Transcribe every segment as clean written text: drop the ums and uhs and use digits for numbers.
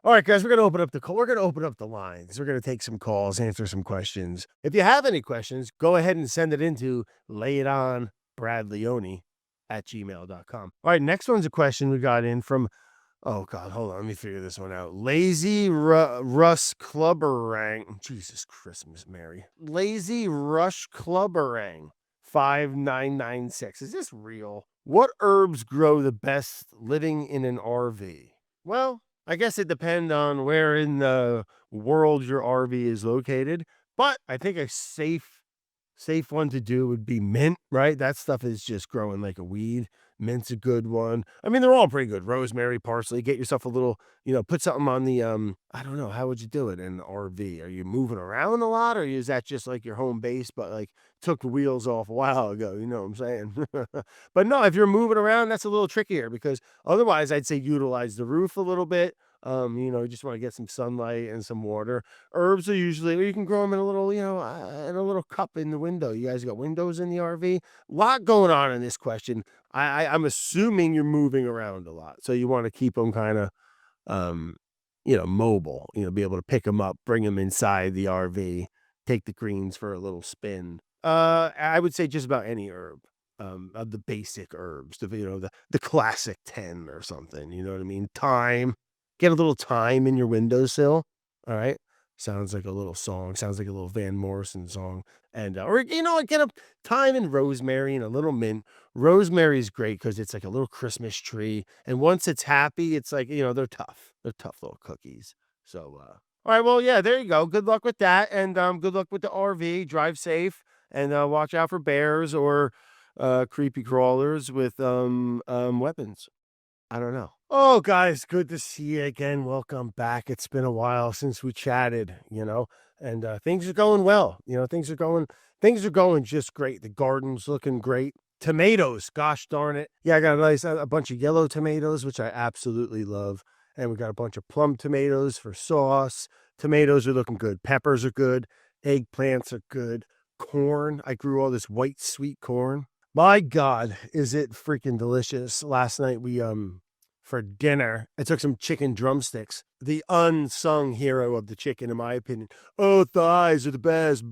All right, guys, we're going to open up the call. We're going to open up the lines. We're going to take some calls, answer some questions. If you have any questions, go ahead and send it into layitonbradleone at gmail.com. All right, next one's a question we got in from, oh God, hold on, let me figure this one out. Lazy Russ Clubberang. Jesus Christmas, Mary. Lazy Rush Clubberang 5996. Is this real? What herbs grow the best living in an RV? Well, I guess it depends on where in the world your RV is located, but I think a safe one to do would be mint, right? That stuff is just growing like a weed. Mint's a good one. I mean, they're all pretty good. Rosemary, parsley. Get yourself a little, put something on the I don't know, how would you do it in the RV? Are you moving around a lot, or is that just like your home base, but like took the wheels off a while ago? You know what I'm saying? But no, if you're moving around, that's a little trickier, because otherwise I'd say utilize the roof a little bit. You just want to get some sunlight and some water. Herbs are usually, or you can grow them in a little, in a little cup in the window. You guys got windows in the RV? A lot going on in this question. I'm assuming you're moving around a lot, so you want to keep them kind of, mobile. Be able to pick them up, bring them inside the RV, take the greens for a little spin. I would say just about any herb. Of the basic herbs, the classic 10 or something. You know what I mean? Thyme. Get a little thyme in your windowsill. All right. Sounds like a little song. Sounds like a little Van Morrison song. And, or, get a thyme and rosemary and a little mint. Rosemary is great because it's like a little Christmas tree. And once it's happy, it's like, they're tough. They're tough little cookies. So, all right. Well, yeah, there you go. Good luck with that. And good luck with the RV. Drive safe and watch out for bears or creepy crawlers with weapons. I don't know. Oh, guys, good to see you again. Welcome back. It's been a while since we chatted, and things are going well. Things are going just great. The garden's looking great. Tomatoes, gosh darn it. Yeah, I got a bunch of yellow tomatoes, which I absolutely love. And we got a bunch of plum tomatoes for sauce. Tomatoes are looking good. Peppers are good. Eggplants are good. Corn. I grew all this white sweet corn. My God, is it freaking delicious. Last night we, for dinner, I took some chicken drumsticks. The unsung hero of the chicken, in my opinion. Oh, thighs are the best.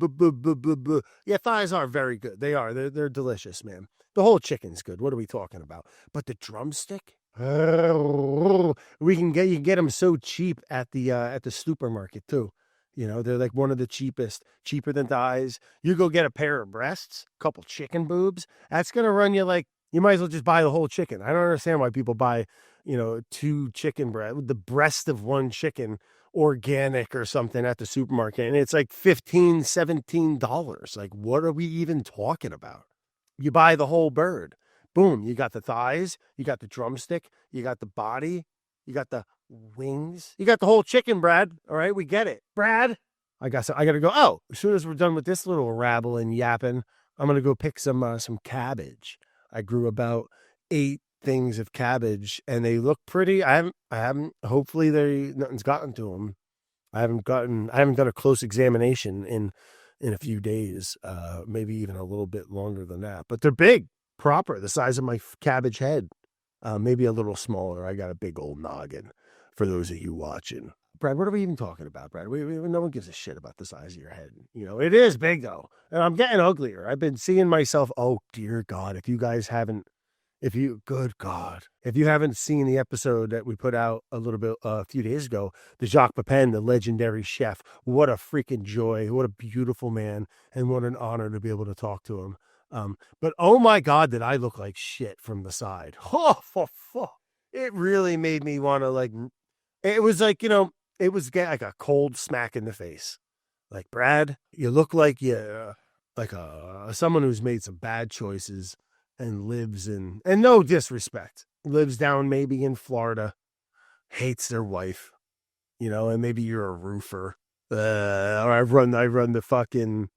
Yeah, thighs are very good. They are. They're delicious, man. The whole chicken's good. What are we talking about? But the drumstick? You can get them so cheap at the supermarket too. They're like one of the cheaper than thighs. You go get a pair of breasts, a couple chicken boobs. That's going to run you like, you might as well just buy the whole chicken. I don't understand why people buy, 2 chicken breast, the breast of one chicken, organic or something at the supermarket. And it's like $15, $17. Like, what are we even talking about? You buy the whole bird. Boom. You got the thighs. You got the drumstick. You got the body. You got the wings. You got the whole chicken, Brad. All right, we get it. Brad, I got to go. Oh, as soon as we're done with this little rabble and yapping, I'm going to go pick some cabbage. I grew about 8 things of cabbage and they look pretty. I haven't, hopefully nothing's gotten to them. I haven't done a close examination in a few days, maybe even a little bit longer than that, but they're big, proper, the size of my cabbage head. Maybe a little smaller. I got a big old noggin for those of you watching. Brad, what are we even talking about, Brad? No one gives a shit about the size of your head. It is big, though. And I'm getting uglier. I've been seeing myself. Oh, dear God. If you haven't seen the episode that we put out a few days ago, the Jacques Pepin, the legendary chef, what a freaking joy. What a beautiful man. And what an honor to be able to talk to him. But oh my God, did I look like shit from the side? It really made me want to it was like, it was like a cold smack in the face. Like, Brad, you look like someone who's made some bad choices and and no disrespect, lives down maybe in Florida, hates their wife, and maybe you're a roofer. Or I run the fucking,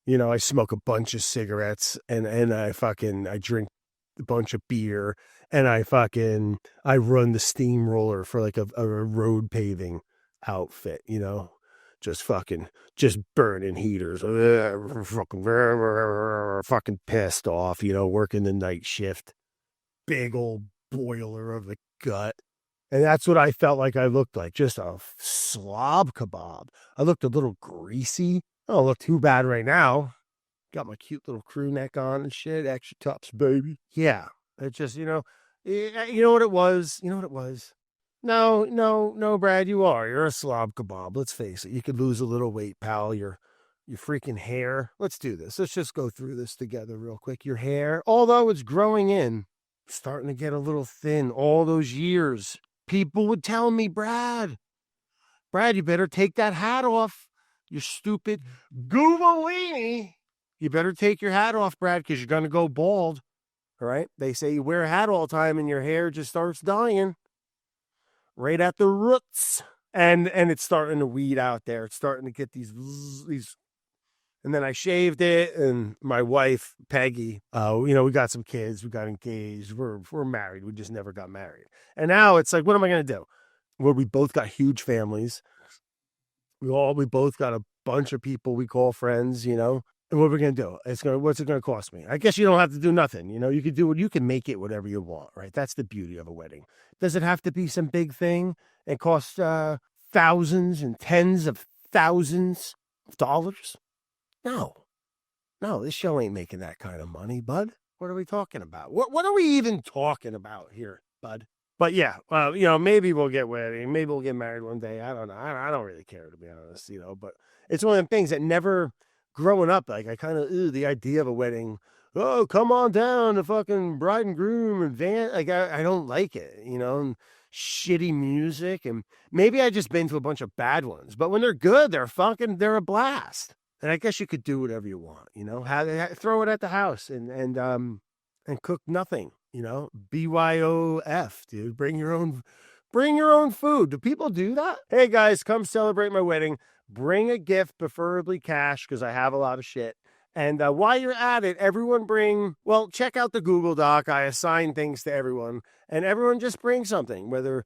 I smoke a bunch of cigarettes and I drink a bunch of beer and I run the steamroller for like a road paving outfit, just burning heaters, fucking pissed off, working the night shift, big old boiler of the gut. And that's what I felt like I looked like, just a slob kebab. I looked a little greasy. I don't look too bad right now. Got my cute little crew neck on and shit, extra tops, baby. Yeah, it just, you know what it was? You know what it was? No, no, no, Brad, you're a slob kebab. Let's face it. You could lose a little weight, pal. Your freaking hair. Let's do this. Let's just go through this together real quick. Your hair, although it's growing in, starting to get a little thin. All those years, people would tell me, Brad, you better take that hat off. You stupid Googleini. You better take your hat off, Brad, because you're going to go bald. All right? They say you wear a hat all the time and your hair just starts dying right at the roots. And it's starting to weed out there. It's starting to get these. And then I shaved it, and my wife, Peggy, we got some kids. We got engaged. We're married. We just never got married. And now it's like, what am I going to do? Well, we both got huge families. We both got a bunch of people we call friends, And what we're going to do? What's it going to cost me? I guess you don't have to do nothing. You can make it whatever you want, right? That's the beauty of a wedding. Does it have to be some big thing and cost thousands and tens of thousands of dollars? No, this show ain't making that kind of money, bud. What are we talking about? What are we even talking about here, bud? But yeah, maybe we'll get wedding. Maybe we'll get married one day. I don't know. I don't really care, to be honest, but it's one of them things that never growing up, like I kind of, the idea of a wedding. Oh, come on down, the fucking bride and groom and van. Like, I don't like it, and shitty music. And maybe I just been to a bunch of bad ones, but when they're good, they're a blast. And I guess you could do whatever you want, throw it at the house and cook nothing, BYOF, dude. Bring your own food. Do people do that? Hey guys, come celebrate my wedding. Bring a gift, preferably cash, because I have a lot of shit. And while you're at it, check out the Google Doc. I assign things to everyone, and everyone just bring something. Whether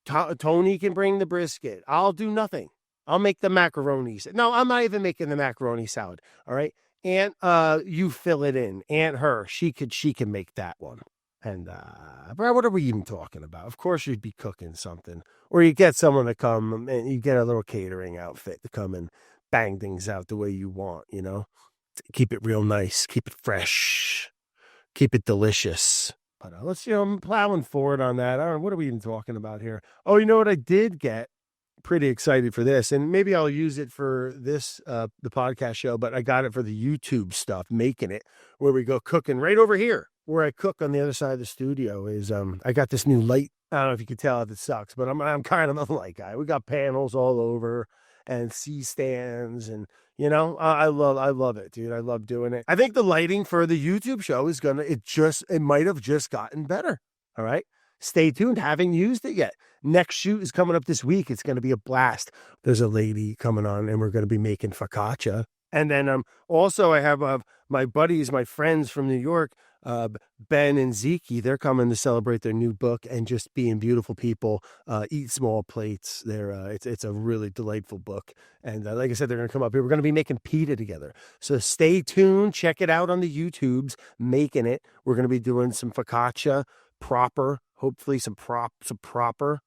Tony can bring the brisket, I'll do nothing. I'll make the macaroni. No, I'm not even making the macaroni salad. All right. Aunt, you fill it in. Aunt her, she can make that one. And, Brad, what are we even talking about? Of course you'd be cooking something. Or you get someone to come and you get a little catering outfit to come and bang things out the way you want, Keep it real nice. Keep it fresh. Keep it delicious. But let's, I'm plowing forward on that. I don't know, what are we even talking about here? Oh, you know what I did get? Pretty excited for this, and maybe I'll use it for this the podcast show, but I got it for the YouTube stuff, making it where we go cooking right over here where I cook on the other side of the studio is I got this new light. I don't know if you can tell if it sucks, but I'm kind of a light guy. We got panels all over and C-stands, and I love it, dude. I love doing it. I think the lighting for the YouTube show is it might have just gotten better. All right. Stay tuned. Haven't used it yet. Next shoot is coming up this week. It's going to be a blast. There's a lady coming on, and we're going to be making focaccia. And then also I have my buddies, my friends from New York, Ben and Zeke. They're coming to celebrate their new book and just being beautiful people. Eat small plates. It's a really delightful book. And like I said, they're going to come up here. We're going to be making pita together. So stay tuned. Check it out on the YouTubes. Making it. We're going to be doing some focaccia proper. Hopefully some proper,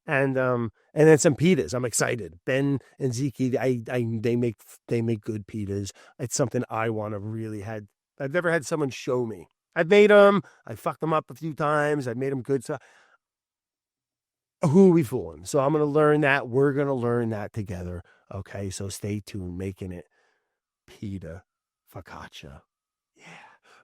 and then some pitas. I'm excited. Ben and Zeke, they make good pitas. It's something I want to really had. I've never had someone show me. I've made them. I fucked them up a few times. I've made them good. So who are we fooling? So I'm going to learn that. We're going to learn that together. Okay. So stay tuned. Making it pita focaccia. Yeah.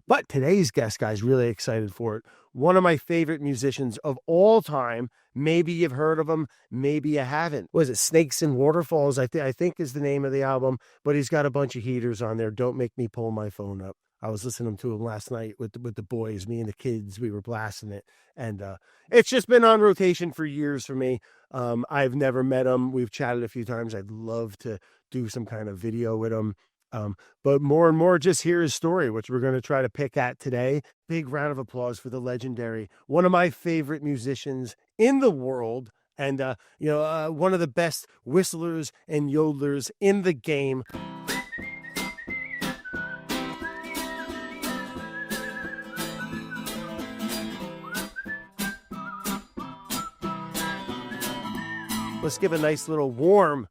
But today's guest, guys, really excited for it. One of my favorite musicians of all time. Maybe you've heard of him. Maybe you haven't. Was it Snakes and Waterfalls? I think is the name of the album. But he's got a bunch of heaters on there. Don't make me pull my phone up. I was listening to him last night with the boys, me and the kids. We were blasting it. And it's just been on rotation for years for me. I've never met him. We've chatted a few times. I'd love to do some kind of video with him. But more and more just hear his story, which we're going to try to pick at today. Big round of applause for the legendary, one of my favorite musicians in the world, and one of the best whistlers and yodelers in the game. let's give a nice little warm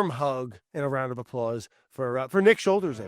hug and a round of applause for Nick Shoulders.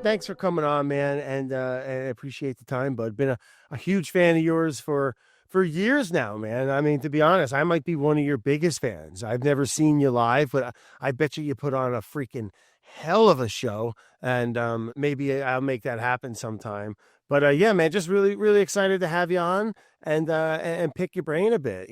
Thanks for coming on, man, and I appreciate the time, bud. Been a huge fan of yours for years now, man. I mean, to be honest, I might be one of your biggest fans. I've never seen you live, but I bet you put on a freaking hell of a show, and maybe I'll make that happen sometime. But yeah, man, just really, really excited to have you on and pick your brain a bit.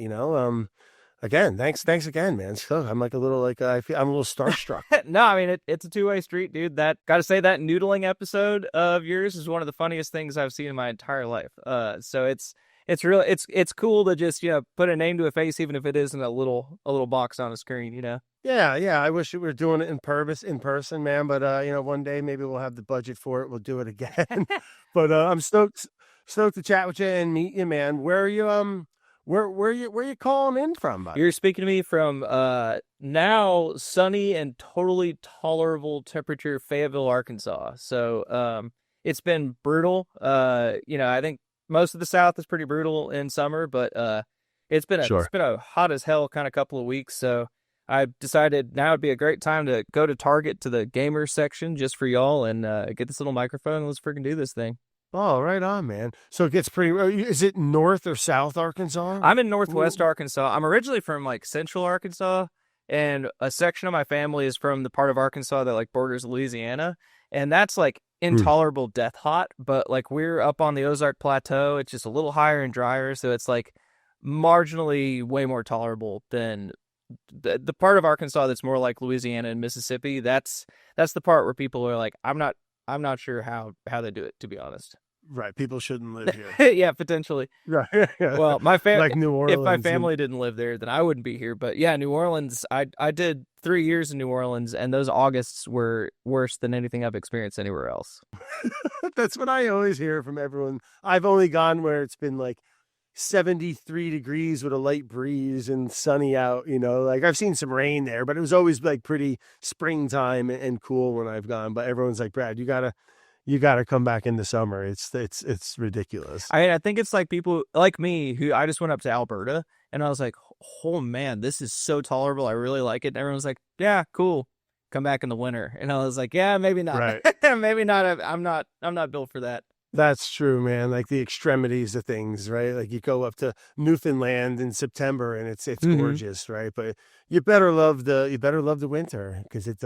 Again, thanks again, man. So I'm like a little I'm a little starstruck. No, I mean it's a two-way street, dude. That gotta say that noodling episode of yours is one of the funniest things I've seen in my entire life. So it's really it's cool to just put a name to a face, even if it isn't a little box on a screen. Yeah. I wish we were doing it in person, man. But one day maybe we'll have the budget for it. We'll do it again. But I'm stoked to chat with you and meet you, man. Where are you? Where you calling in from, buddy? You're speaking to me from now sunny and totally tolerable temperature Fayetteville, Arkansas. So it's been brutal. I think most of the South is pretty brutal in summer, but it's been a hot as hell kind of couple of weeks. So I decided now would be a great time to go to Target to the gamer section just for y'all and get this little microphone and let's freaking do this thing. Oh, right on, man. So it gets pretty. Is it North or South Arkansas? I'm in Northwest Arkansas. I'm originally from Central Arkansas, and a section of my family is from the part of Arkansas that borders Louisiana, and that's intolerable death hot. But we're up on the Ozark Plateau. It's just a little higher and drier, so it's marginally way more tolerable than the part of Arkansas that's more like Louisiana and Mississippi. That's the part where people are I'm not sure how they do it, to be honest. Right, people shouldn't live here. Yeah, potentially. Right. Well, my family, New Orleans. If my family didn't live there, then I wouldn't be here. But yeah, New Orleans. I did 3 years in New Orleans, and those Augusts were worse than anything I've experienced anywhere else. That's what I always hear from everyone. I've only gone where it's been 73 degrees with a light breeze and sunny out. I've seen some rain there, but it was always pretty springtime and cool when I've gone. But everyone's like, Brad, you gotta come back in the summer. It's ridiculous. I mean, I think it's people like me who I just went up to Alberta and I was like, oh man, this is so tolerable. I really like it. And everyone's like, yeah, cool. Come back in the winter. And I was like, yeah, maybe not. Right. Maybe not. I'm not built for that. That's true, man. The extremities of things, right? You go up to Newfoundland in September and it's gorgeous, right? But you better love the winter because it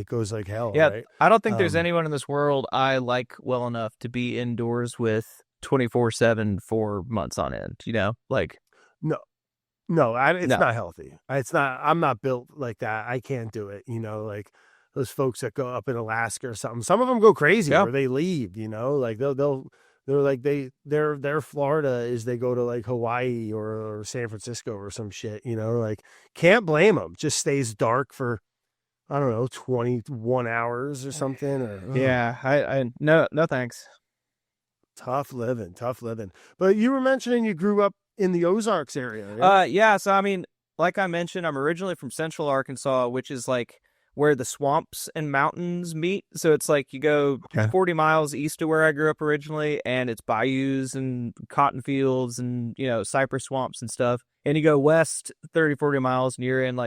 goes like hell. Yeah, right? I don't think there's anyone in this world I like well enough to be indoors with 24/7 for months on end. No, it's not healthy. It's not. I'm not built like that. I can't do it. Those folks that go up in Alaska or something. Some of them go crazy or they leave, their Florida is they go to Hawaii or San Francisco or some shit, can't blame them. Just stays dark for, I don't know, 21 hours or something. Yeah. I no thanks. Tough living. But you were mentioning you grew up in the Ozarks area. Right? Yeah. So, I mean, like I mentioned, I'm originally from Central Arkansas, which is where the swamps and mountains meet. So it's you go 40 miles east of where I grew up originally, and it's bayous and cotton fields and, cypress swamps and stuff. And you go west 30, 40 miles and you're in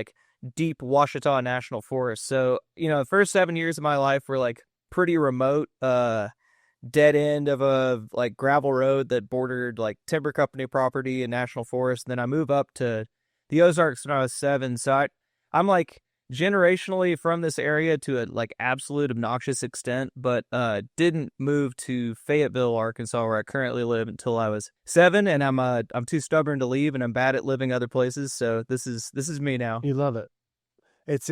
deep Ouachita National Forest. So, the first 7 years of my life were pretty remote, dead end of a gravel road that bordered timber company property and national forest. And then I moved up to the Ozarks when I was 7. So I'm generationally from this area to a absolute obnoxious extent, but didn't move to Fayetteville, Arkansas, where I currently live until I was 7, and I'm too stubborn to leave, and I'm bad at living other places. So this is me now. You love it. It's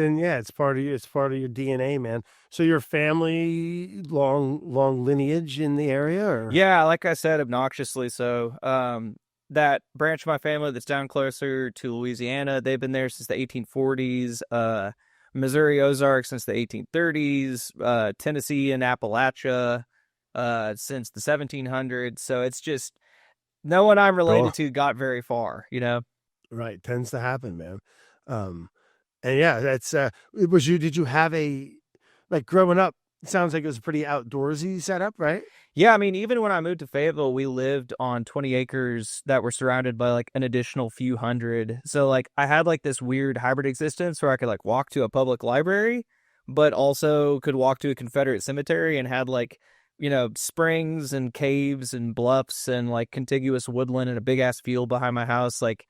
part of you. It's part of your DNA, man. So your family long lineage in the area, or? Yeah, like I said, obnoxiously so. That branch of my family that's down closer to Louisiana, they've been there since the 1840s. Missouri Ozarks since the 1830s. Tennessee and Appalachia since the 1700s. So it's just no one I'm related to got very far, Right, tends to happen, man. Um, and yeah, that's did you have a like growing up? It sounds like it was a pretty outdoorsy setup, right? Yeah, I mean, even when I moved to Fayetteville, we lived on 20 acres that were surrounded by like an additional few hundred. So like I had like this weird hybrid existence where I could like walk to a public library, but also could walk to a Confederate cemetery and had like, springs and caves and bluffs and like contiguous woodland and a big ass field behind my house, like,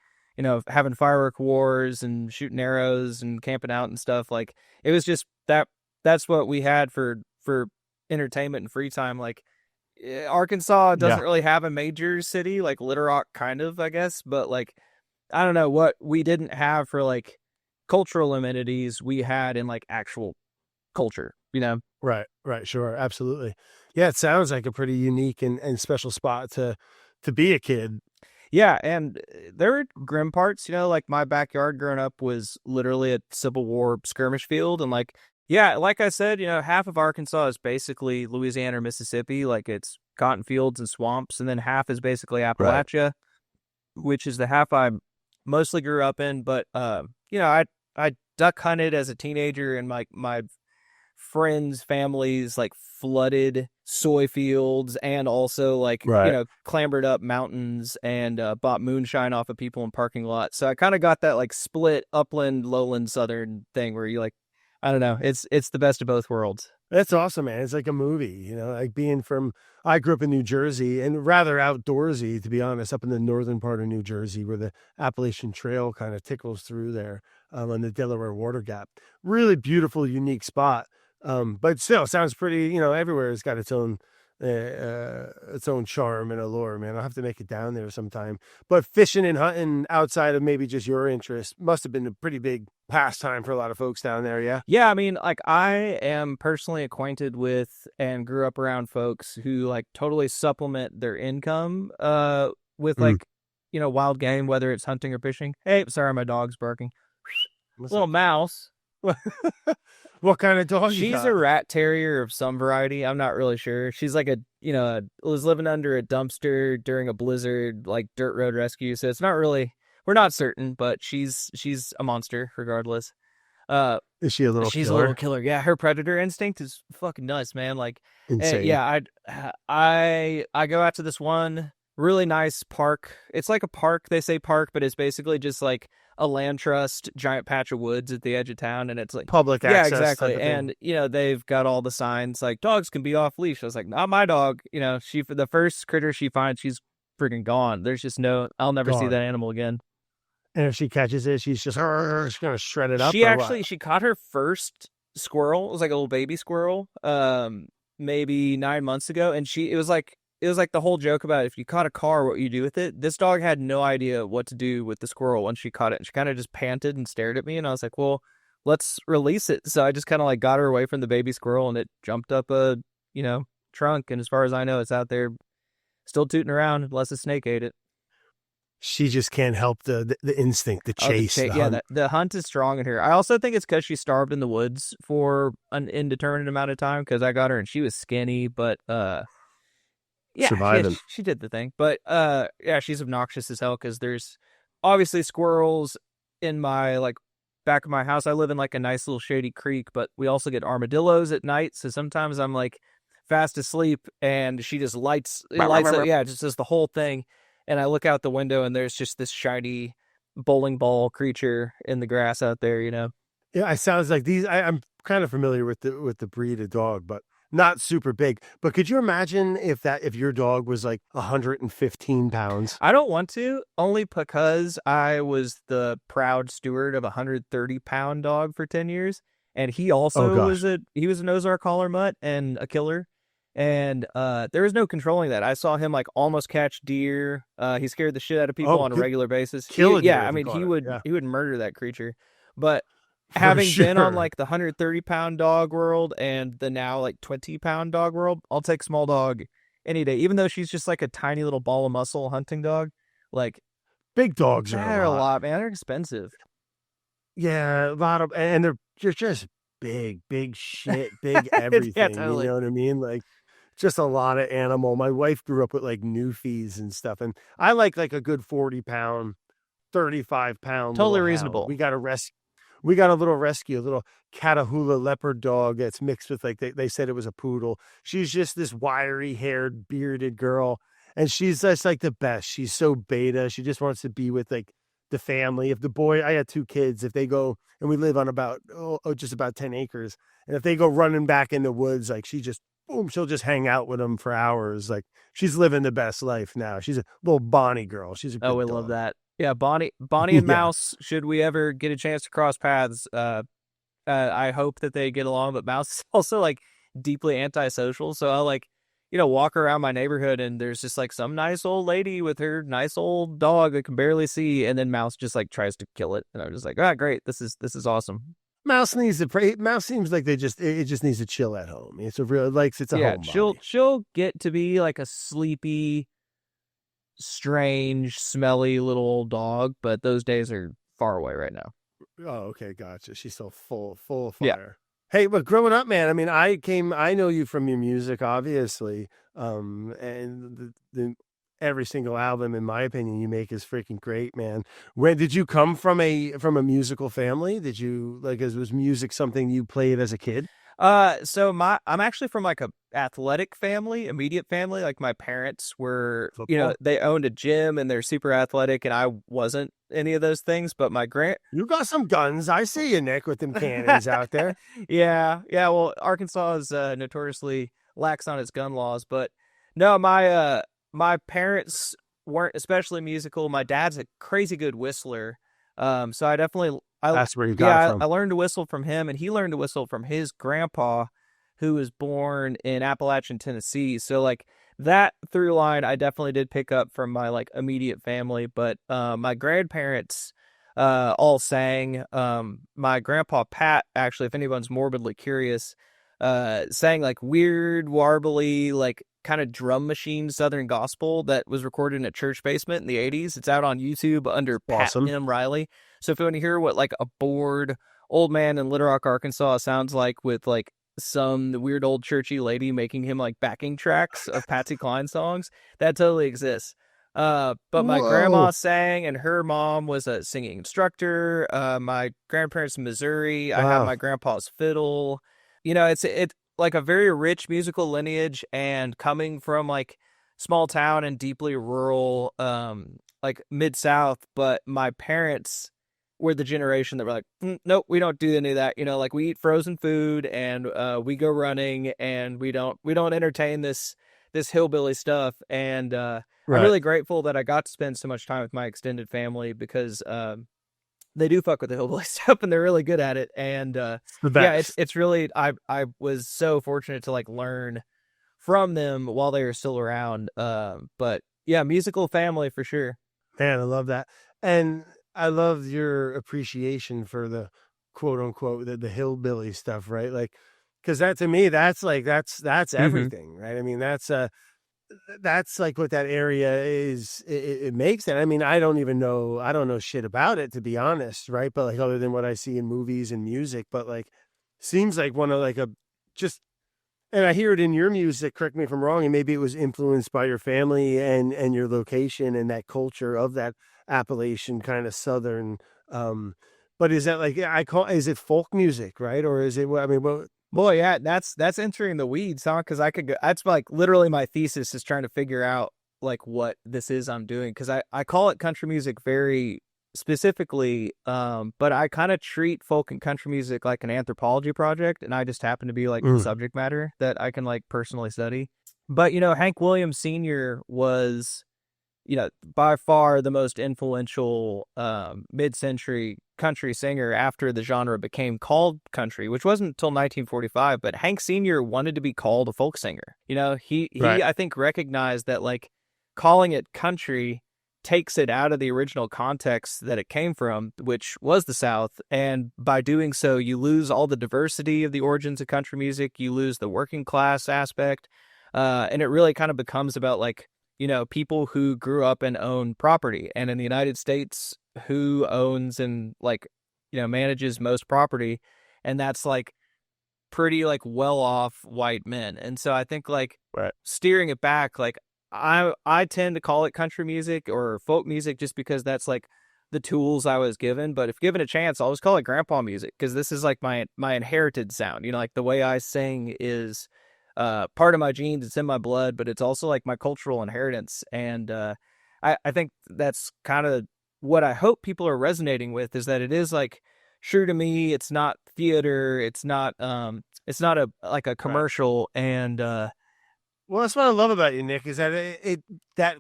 having firework wars and shooting arrows and camping out and stuff. Like it was just that's what we had for entertainment and free time. Like Arkansas doesn't Yeah. really have a major city, like Little Rock kind of, I guess, but like I don't know what we didn't have for like cultural amenities we had in like actual culture. Right, right, sure, absolutely. Yeah, it sounds like a pretty unique and special spot to be a kid. Yeah, and there were grim parts, like my backyard growing up was literally a Civil War skirmish field. And like, yeah, like I said, half of Arkansas is basically Louisiana or Mississippi, like it's cotton fields and swamps, and then half is basically Right. Appalachia, which is the half I mostly grew up in. But I duck hunted as a teenager, and my friends' families like flooded soy fields and also like, Right. clambered up mountains and bought moonshine off of people in parking lots. So I kind of got that like split upland, lowland, southern thing where you like, I don't know, it's the best of both worlds. That's awesome, man. It's like a movie, like being from I grew up in New Jersey and rather outdoorsy, to be honest, up in the northern part of New Jersey where the Appalachian Trail kind of tickles through there on the Delaware Water Gap. Really beautiful, unique spot. But still sounds pretty, everywhere has got its own charm and allure, man. I'll have to make it down there sometime. But fishing and hunting outside of maybe just your interest must have been a pretty big pastime for a lot of folks down there, yeah? Yeah, I mean, like I am personally acquainted with and grew up around folks who like totally supplement their income with Mm. like, wild game, whether it's hunting or fishing. Hey, sorry, my dog's barking. What's Little up? mouse. What kind of dog you She's a got? rat terrier of some variety. I'm not really sure. She's like was living under a dumpster during a blizzard, like dirt road rescue. So it's not really, we're not certain, but she's a monster regardless. Uh, Is she a little she's a little killer? killer. Yeah, her predator instinct is fucking nuts, man. Like, Insane. yeah, I go out to this one really nice park. It's like a park. They say park, but it's basically just like a land trust, giant patch of woods at the edge of town, and it's like, Public yeah, access type exactly. of thing. And they've got all the signs like dogs can be off leash. I was like, not my dog. She for the first critter she finds, she's freaking gone. There's just no, I'll never see Gone. that animal again. And if she catches it, she's just she's gonna shred it up She or what? actually she caught her first squirrel. It was like a little baby squirrel, maybe 9 months ago, and it was like the whole joke about if you caught a car, what you do with it. This dog had no idea what to do with the squirrel once she caught it, and she kind of just panted and stared at me, and I was like, well, let's release it. So I just kind of like got her away from the baby squirrel, and it jumped up a trunk, and as far as I know, it's out there still tooting around unless a snake ate it. She just can't help the instinct, the Oh, chase, the yeah, hunt. the hunt is strong in her. I also think it's because she starved in the woods for an indeterminate amount of time. Because I got her and she was skinny, but yeah, Surviving. she did the thing. But yeah, she's obnoxious as hell. Because there's obviously squirrels in my like back of my house. I live in like a nice little shady creek, but we also get armadillos at night. So sometimes I'm like fast asleep and she just lights up. Yeah, just does the whole thing. And I look out the window and there's just this shiny bowling ball creature in the grass out there. Yeah, it sounds like these. I'm kind of familiar with the breed of dog, but not super big. But could you imagine if your dog was like 115 pounds? I don't want to, only because I was the proud steward of a 130-pound dog for 10 years. And he Oh also gosh, he was an Ozark collar mutt and a killer. And there was no controlling that. I saw him like almost catch deer. He scared the shit out of people oh, on a regular basis. kill a Yeah, deer I if you mean caught it. Yeah, he would murder that creature. But for having been on sure. like the 130-pound dog world and the now like 20-pound dog world, I'll take small dog any day. Even though she's just like a tiny little ball of muscle hunting dog, like Big dogs are a they're a lot. lot, man. They're expensive. Yeah, a lot of, and they're just big, big shit, big Yeah, everything. You totally. know what I mean? Like just a lot of animal. My wife grew up with like Newfies and stuff, and I like a good 40 pound 35-pound Totally little hound. reasonable. We got a little rescue, a little Catahoula leopard dog that's mixed with, like, they said it was a poodle. She's just this wiry haired, bearded girl. And she's just like the best. She's so beta. She just wants to be with, like, the family. If the boy, I had 2 kids, if they go, and we live on about, just about 10 acres. And if they go running back in the woods, like, she just, boom, she'll just hang out with them for hours. Like, she's living the best life now. She's a little Bonnie girl. She's a Oh, good we love dog. that. Yeah, Bonnie and Yeah. Mouse, should we ever get a chance to cross paths, I hope that they get along, but Mouse is also like deeply antisocial. So I'll like, walk around my neighborhood and there's just like some nice old lady with her nice old dog that can barely see, and then Mouse just like tries to kill it. And I'm just like, ah, great. This is awesome. Mouse needs to pray. Mouse seems like it just needs to chill at home. It's a real, likes, it's a Yeah, she'll homebody. she'll get to be like a sleepy, strange, smelly little old dog, but those days are far away right now. Oh, okay, gotcha. She's still full of Yeah. fire. Hey, but growing up, man, I mean, I know you from your music, obviously. And the every single album, in my opinion, you make is freaking great, man. Where did you come from, a musical family? Did you, like, was music something you played as a kid? So I'm actually from like a athletic family, immediate family. Like my parents were, Football? they owned a gym and they're super athletic, and I wasn't any of those things. But my You got some guns. I see you, Nick, with them cannons out there. yeah. Well, Arkansas is notoriously lax on its gun laws, but no, my parents weren't especially musical. My dad's a crazy good whistler, so I definitely I That's where you got it yeah I from. learned to whistle from him, and he learned to whistle from his grandpa, who was born in Appalachian, Tennessee. So like that through line, I definitely did pick up from my like immediate family, but my grandparents all sang. My grandpa Pat, actually, if anyone's morbidly curious, sang like weird, warbly, like kind of drum machine Southern gospel that was recorded in a church basement in the 80s. It's out on YouTube under Pat Awesome. M. Riley. So if you want to hear what like a bored old man in Little Rock, Arkansas sounds like with like some weird old churchy lady making him like backing tracks of Patsy Cline songs, that totally exists. But my grandma Whoa. sang, and her mom was a singing instructor. My grandparents in Missouri. I have Wow. my grandpa's fiddle. It's like a very rich musical lineage, and coming from like small town and deeply rural, like mid South. But my parents were the generation that were like, nope, we don't do any of that. Like we eat frozen food and we go running, and we don't entertain this hillbilly stuff. And I'm Right. really grateful that I got to spend so much time with my extended family, because they do fuck with the hillbilly stuff, and they're really good at it. And It's the yeah, it's best. it's really, I was so fortunate to like learn from them while they were still around. But yeah, musical family for sure. Man, I love that. And I love your appreciation for the quote unquote the hillbilly stuff, right? Like, because that, to me, that's like that's Hmm. everything, right? I mean, that's like what that area is. It makes it. I mean, I don't know shit about it, to be honest, right? But like, other than what I see in movies and music, but like, seems like one of like a just, and I hear it in your music, correct me if I'm wrong, and maybe it was influenced by your family and your location and that culture of that Appalachian kind of Southern. Um, but is that like, is it folk music, right? Or is it, I mean, what? Boy, yeah, that's entering the weeds, huh? Because I could go. That's like literally my thesis, is trying to figure out like what this is I'm doing. Because I call it country music very specifically, but I kind of treat folk and country music like an anthropology project, and I just happen to be like the Mm, subject matter that I can like personally study. But Hank Williams Sr. was, by far the most influential mid-century country singer after the genre became called country, which wasn't until 1945. But Hank Sr. wanted to be called a folk singer. He right. I think recognized that like calling it country takes it out of the original context that it came from, which was the South. And by doing so, you lose all the diversity of the origins of country music. You lose the working class aspect. And it really kind of becomes about like, people who grew up and own property. And in the United States, who owns and like, manages most property. And that's like pretty like well off white men. And so I think like Right. steering it back, like I tend to call it country music or folk music, just because that's like the tools I was given. But if given a chance, I'll just call it grandpa music because this is like my inherited sound. You know, like the way I sing is part of my genes. It's in my blood, but it's also like my cultural inheritance. And I think that's kind of what I hope people are resonating with is that it is like true to me. It's not theater. It's not a like a Right. commercial. And Well, that's what I love about you, Nick, is that that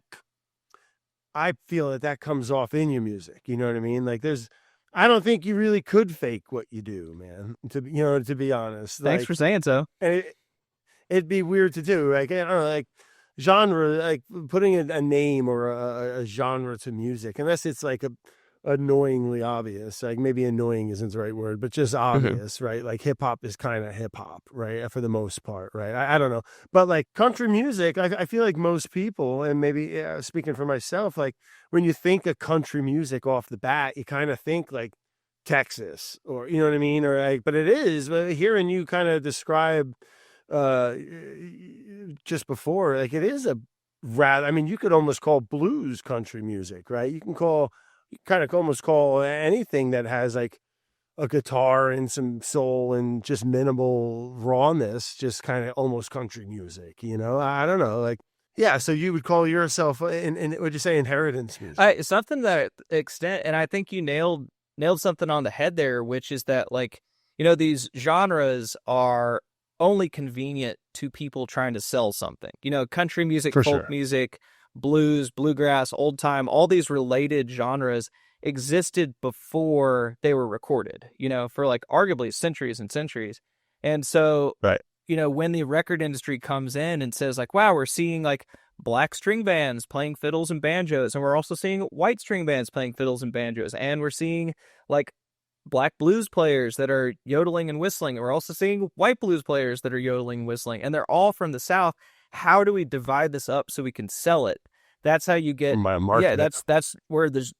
I feel that that comes off in your music. You know what I mean? Like I don't think you really could fake what you do, man. To be honest, thanks like, for saying so. and it'd be weird to do. Like, I don't know, like genre, like putting a name or a genre to music, unless it's like annoyingly obvious. Like maybe annoying isn't the right word, but just Mhm. obvious, right? Like hip hop is kind of hip hop, right? For the most part, right? I don't know, but like country music, I feel like most people, and maybe speaking for myself, like when you think of country music off the bat, you kind of think like Texas, or you know what I mean, or like, but it is. But hearing you kind of describe uh just before, like it is a rather, I mean, you could almost call blues country music, right? You kind of almost call anything that has like a guitar and some soul and just minimal rawness just kind of almost country music, I don't know, like, yeah, so you would call yourself in would you say inheritance music? Something that extent, and I think you nailed something on the head there, which is that like these genres are only convenient to people trying to sell something. Country music, For folk sure. music, blues, bluegrass, old time, all these related genres existed before they were recorded. For like arguably centuries and centuries, and so Right. when the record industry comes in and says like, wow, we're seeing like black string bands playing fiddles and banjos, and we're also seeing white string bands playing fiddles and banjos, and we're seeing like black blues players that are yodeling and whistling, and we're also seeing white blues players that are yodeling and whistling, and they're all from the South. How do we divide this up so we can sell it? That's how you get. My Yeah, market it. that's where the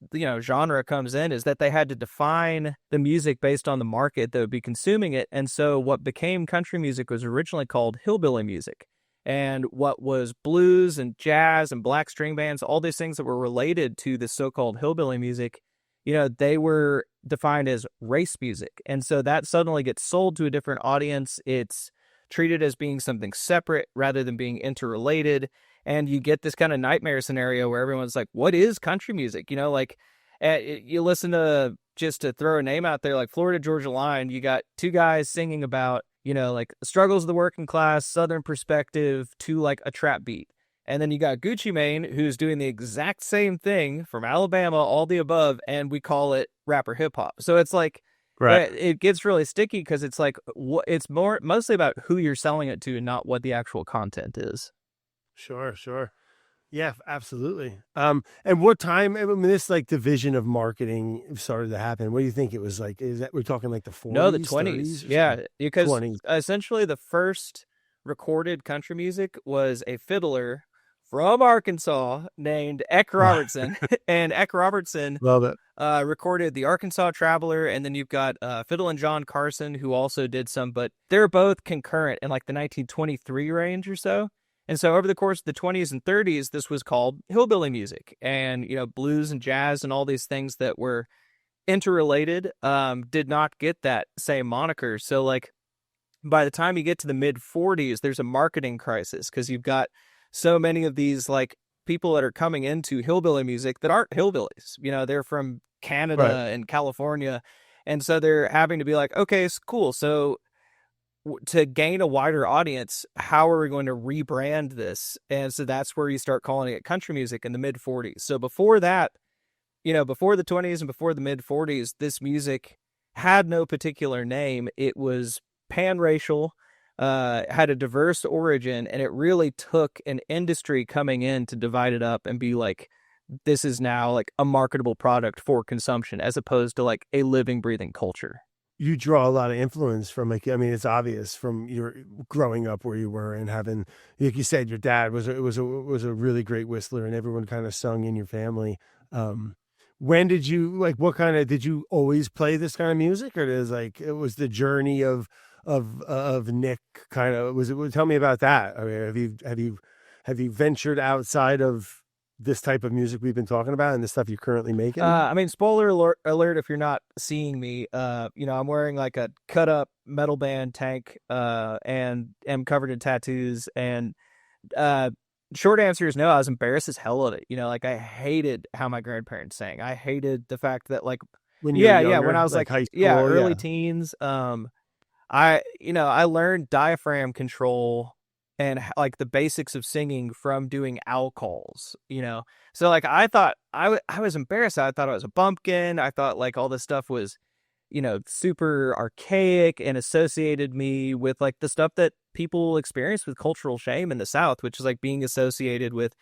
genre comes in, is that they had to define the music based on the market that would be consuming it. And so what became country music was originally called hillbilly music. And what was blues and jazz and black string bands, all these things that were related to the so-called hillbilly music, they were defined as race music. And so that suddenly gets sold to a different audience. It's treated as being something separate rather than being interrelated. And you get this kind of nightmare scenario where everyone's like, what is country music? Like you listen to, just to throw a name out there, like Florida Georgia Line, you got two guys singing about, like struggles of the working class, Southern perspective to like a trap beat. And then you got Gucci Mane, who's doing the exact same thing from Alabama, all the above, and we call it rapper hip hop. So it's like, Right. it gets really sticky because it's like, it's mostly about who you're selling it to and not what the actual content is. Sure, sure. Yeah, absolutely. And what time, I mean, this like division of marketing started to happen? What do you think it was like? Is that we're talking like the No, the 40s, 20s. 30s or something? Yeah, because 20s. essentially the first recorded country music was a fiddler from Arkansas named Eck Right. Robertson. And Eck Robertson Love it. recorded the Arkansas Traveler, and then you've got Fiddle and John Carson, who also did some, but they're both concurrent in like the 1923 range or so. And so over the course of the 20s and 30s, this was called hillbilly music, and blues and jazz and all these things that were interrelated did not get that same moniker. So like by the time you get to the mid 40s, there's a marketing crisis because you've got so many of these like people that are coming into hillbilly music that aren't hillbillies. They're from Right. Canada and California. And so they're having to be like, okay, it's cool. So to gain a wider audience, how are we going to rebrand this? And so that's where you start calling it country music in the mid 40s. So before that, before the 20s and before the mid 40s, this music had no particular name. It was pan-racial, had a diverse origin, and it really took an industry coming in to divide it up and be like, this is now like a marketable product for consumption as opposed to like a living, breathing culture. You draw a lot of influence from, like, I mean, it's obvious from your growing up where you were and having, like you said, your dad was a really great whistler and everyone kind of sung in your family. Um, when did you like, what kind of, did you always play this kind of music, or is like, it was the journey of Nick kind of, tell me about that. I mean, have you ventured outside of this type of music we've been talking about and the stuff you're currently making? I mean, spoiler alert if you're not seeing me, I'm wearing like a cut up metal band tank, and am covered in tattoos. And uh, short answer is no, I was embarrassed as hell of it. Like I hated how my grandparents sang. I hated the fact that like, When you were yeah, when I younger, was like like, high yeah, school? early Yeah. teens, I learned diaphragm control and like the basics of singing from doing owl calls. So like I thought I was embarrassed. I thought I was a bumpkin. I thought like all this stuff was, super archaic and associated me with like the stuff that people experience with cultural shame in the South, which is like being associated with,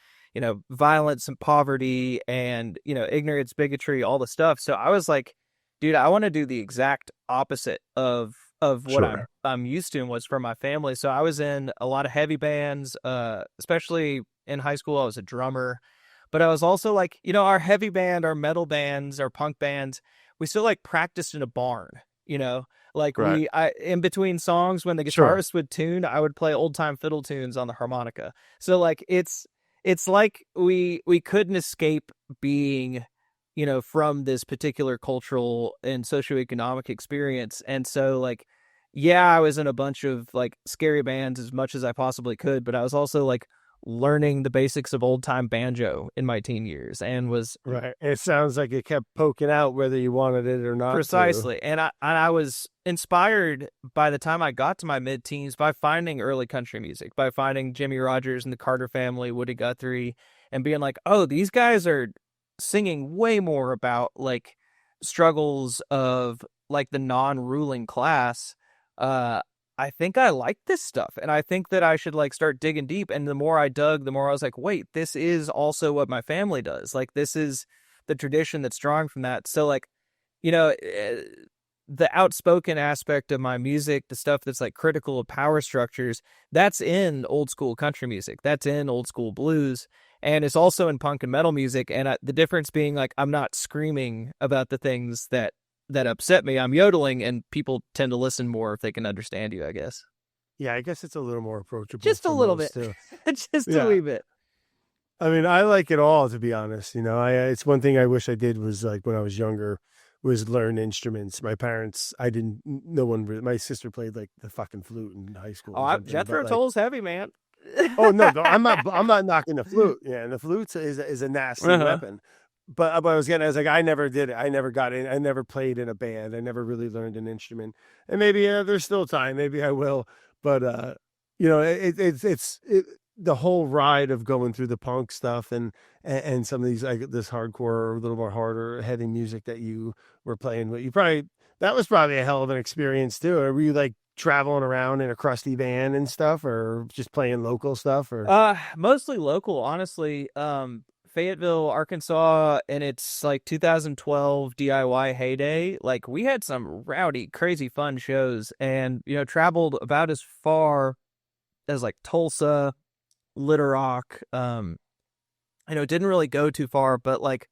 violence and poverty and, ignorance, bigotry, all the stuff. So I was like, dude, I want to do the exact opposite of what I'm Sure. I'm used to and what's from my family. So I was in a lot of heavy bands, especially in high school. I was a drummer, but I was also like, our heavy band, our metal bands, our punk bands, we still like practiced in a barn, you know, like Right. I in between songs when the Sure. guitarist would tune, I would play old time fiddle tunes on the harmonica. So like it's like we couldn't escape being, from this particular cultural and socioeconomic experience. And so like, yeah, I was in a bunch of like scary bands as much as I possibly could, but I was also like learning the basics of old time banjo in my teen years and was Right. It sounds like it kept poking out whether you wanted it or not to. precisely. And I was inspired by the time I got to my mid teens by finding early country music, by finding Jimmy Rogers and the Carter Family, Woody Guthrie, and being like, oh, these guys are singing way more about like struggles of like the non-ruling class. uh I think I like this stuff, and I think that I should like start digging deep. And the more I dug, the more I was like, wait, this is also what my family does. Like this is the tradition that's drawing from that. So like, you know eh, the outspoken aspect of my music, the stuff that's like critical of power structures, that's in old school country music, that's in old school blues, and it's also in punk and metal music. And the difference being like I'm not screaming about the things that upset me. I'm yodeling, and people tend to listen more if they can understand you, I guess. Yeah, I guess it's a little more approachable Just a for little most bit. too. Just a Yeah. wee bit. I mean, I like it all, to be honest. It's one thing I wish I did was like when I was younger was learn instruments. My parents, I didn't, no one, my sister played like the fucking flute in high school Oh, or something, but Jethro like, Tull's heavy, man. oh no, I'm not knocking the flute. Yeah, and the flute is a nasty Uh-huh. weapon. But I was getting, I was like, I never did it. I never got in. I never played in a band. I never really learned an instrument. And maybe there's still time. Maybe I will. But the whole ride of going through the punk stuff and some of these like this hardcore, a little more harder heavy music that you were playing with. That was probably a hell of an experience too. Or were you like traveling around in a crusty van and stuff, or just playing local stuff, or? Mostly local, honestly. Fayetteville, Arkansas, in its like 2012 DIY heyday, like we had some rowdy, crazy fun shows, and traveled about as far as like Tulsa, Little Rock. Didn't really go too far, but like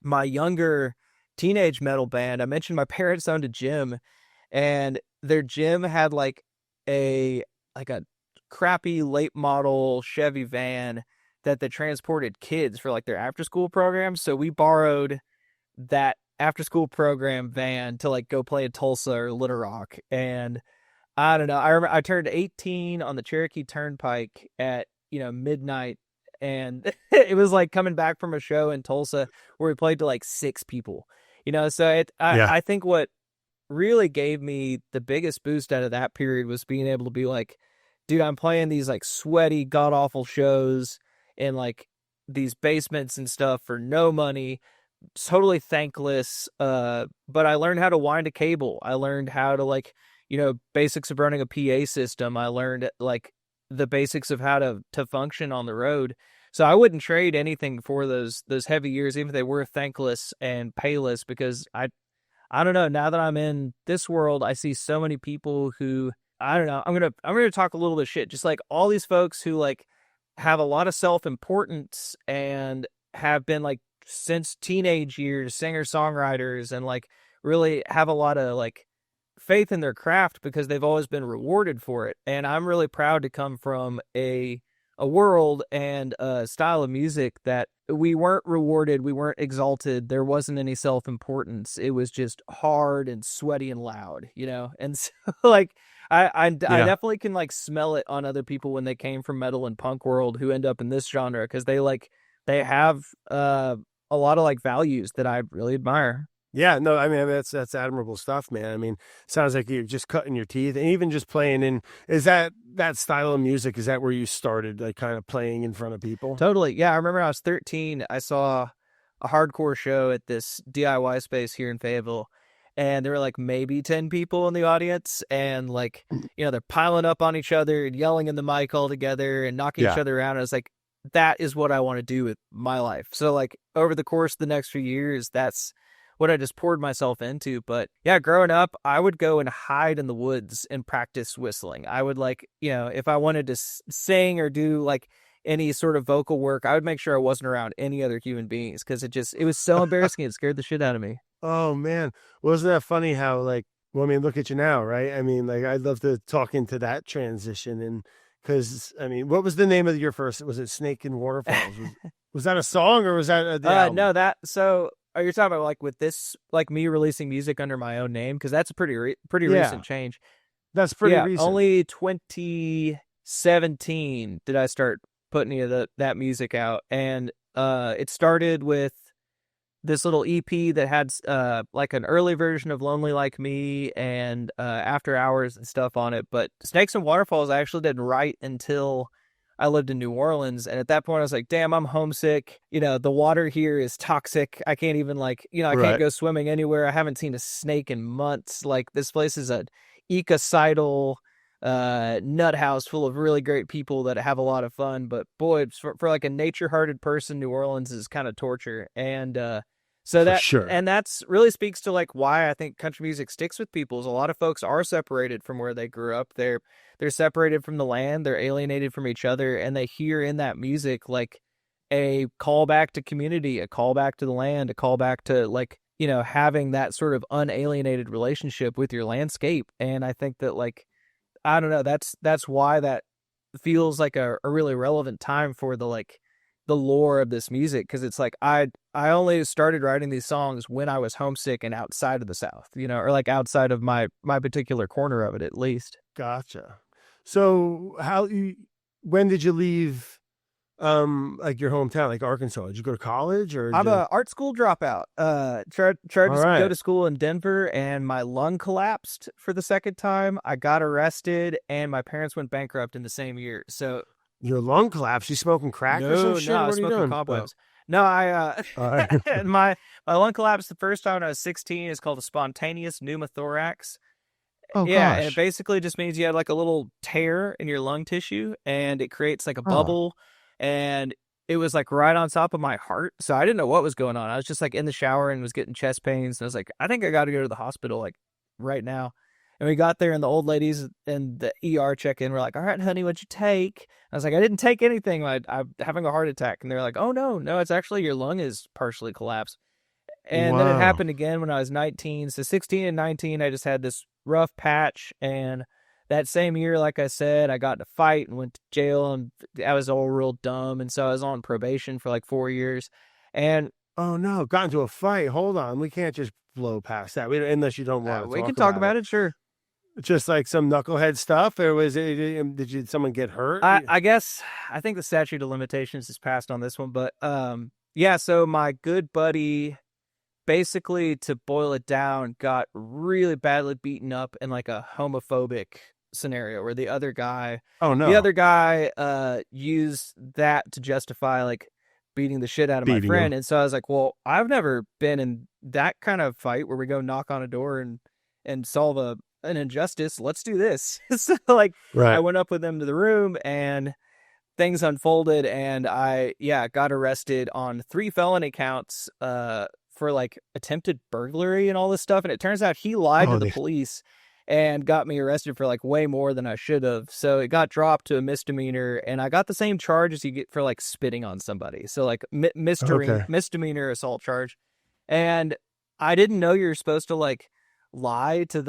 my younger teenage metal band, I mentioned my parents owned a gym, and their gym had like a crappy late model Chevy van that they transported kids for like their after school programs. So we borrowed that after school program van to like go play in Tulsa or Little Rock. And I don't know. I remember I turned 18 on the Cherokee Turnpike at, midnight. And it was like coming back from a show in Tulsa where we played to like six people. So Yeah. I think what really gave me the biggest boost out of that period was being able to be like, dude, I'm playing these like sweaty, god awful shows in like these basements and stuff for no money, totally thankless. But I learned how to wind a cable. I learned how to like, basics of running a PA system. I learned like the basics of how to function on the road. So I wouldn't trade anything for those heavy years, even if they were thankless and payless, because I don't know. Now that I'm in this world, I see so many people who I don't know. I'm gonna talk a little bit of shit. Just like all these folks who like have a lot of self-importance and have been like since teenage years singer-songwriters and like really have a lot of like faith in their craft because they've always been rewarded for it. And I'm really proud to come from a a world and a style of music that we weren't rewarded, we weren't exalted, there wasn't any self-importance. It was just hard and sweaty and loud, you know? And so like I Yeah. definitely can like smell it on other people when they came from metal and punk world who end up in this genre because they have a lot of like values that I really admire. Yeah, no, I mean that's admirable stuff, man. I mean, sounds like you're just cutting your teeth, and even just playing in. Is that style of music? Is that where you started, like kind of playing in front of people? Totally. Yeah, I remember I was 13. I saw a hardcore show at this DIY space here in Fayetteville, and there were like maybe 10 people in the audience, and like, you know, they're piling up on each other and yelling in the mic all together and knocking each Yeah, other around. I was like, that is what I want to do with my life. So like over the course of the next few years, that's what I just poured myself into. But yeah, growing up, I would go and hide in the woods and practice whistling. I would like, you know, if I wanted to sing or do like any sort of vocal work, I would make sure I wasn't around any other human beings because it was so embarrassing. It scared the shit out of me. oh man, wasn't that funny how like well, I mean, look at you now, right? I mean, like I'd love to talk into that transition and because I mean, what was the name of your first? Was it Snake and Waterfalls? Was that a song or was that the No, album? that so. Are you talking about like with this, like me releasing music under my own name? Because that's a pretty Yeah, recent change. that's pretty Yeah, recent. only 2017 did I start putting any of that music out, and it started with this little EP that had like an early version of Lonely Like Me and After Hours and stuff on it. But Snakes and Waterfalls I actually didn't write until I lived in New Orleans. And at that point I was like, damn, I'm homesick. You know, the water here is toxic. I can't even like, you know, I can't Right. go swimming anywhere. I haven't seen a snake in months. Like this place is a ecocidal nut house full of really great people that have a lot of fun. But boy, for like a nature hearted person, New Orleans is kind of torture. And so For that sure. and that's really speaks to like why I think country music sticks with people is a lot of folks are separated from where they grew up. They're separated from the land, they're alienated from each other, and they hear in that music like a callback to community, a callback to the land, a callback to like, you know, having that sort of unalienated relationship with your landscape. And I think that like I don't know, that's why that feels like a really relevant time for the like the lore of this music because it's like I only started writing these songs when I was homesick and outside of the South, you know, or like outside of my particular corner of it at least. Gotcha. So when did you leave like your hometown, like Arkansas? Did you go to college or I'm just a art school dropout. Tried all to go right. to school in Denver and my lung collapsed for the second time. I got arrested and my parents went bankrupt in the same year. So Your lung collapsed. You smoking crack or some no, shit? I What was are you smoking doing? Oh, cobwebs. No, I all right. my lung collapsed the first time when I was 16. It's called a spontaneous pneumothorax. Oh Yeah, and it gosh. basically just means you had like a little tear in your lung tissue and it creates like a Oh. bubble and it was like right on top of my heart. So I didn't know what was going on. I was just like in the shower and was getting chest pains and I was like, I think I got to go to the hospital like right now. And we got there and the old ladies and the ER check in were like, all right, honey, what'd you take? I was like, I didn't take anything. I'm having a heart attack. And they're like, oh, no, it's actually your lung is partially collapsed. And then it Wow. happened again when I was 19. So 16 and 19, I just had this rough patch. And that same year, like I said, I got in a fight and went to jail. And I was all real dumb. And so I was on probation for like 4 years. And Oh no, got into a fight. Hold on. We can't just blow past that. Unless you don't want to we can talk talk about about it. it, sure. Just like some knucklehead stuff, or was it? Did someone get hurt? I guess I think the statute of limitations is passed on this one. But yeah, so my good buddy basically to boil it down got really badly beaten up in like a homophobic scenario where Oh the no, other guy used that to justify like beating the shit out of my beating him. friend. And so I was like, well, I've never been in that kind of fight where we go knock on a door and solve an injustice. Let's do this. So like I Right. went up with him to the room and things unfolded and I got arrested on 3 felony counts for like attempted burglary and all this stuff and it turns out he lied to Oh, the they. police and got me arrested for like way more than I should have. So it got dropped to a misdemeanor and I got the same charge as you get for like spitting on somebody. So like Okay. misdemeanor assault charge. And I didn't know you're supposed to like lie to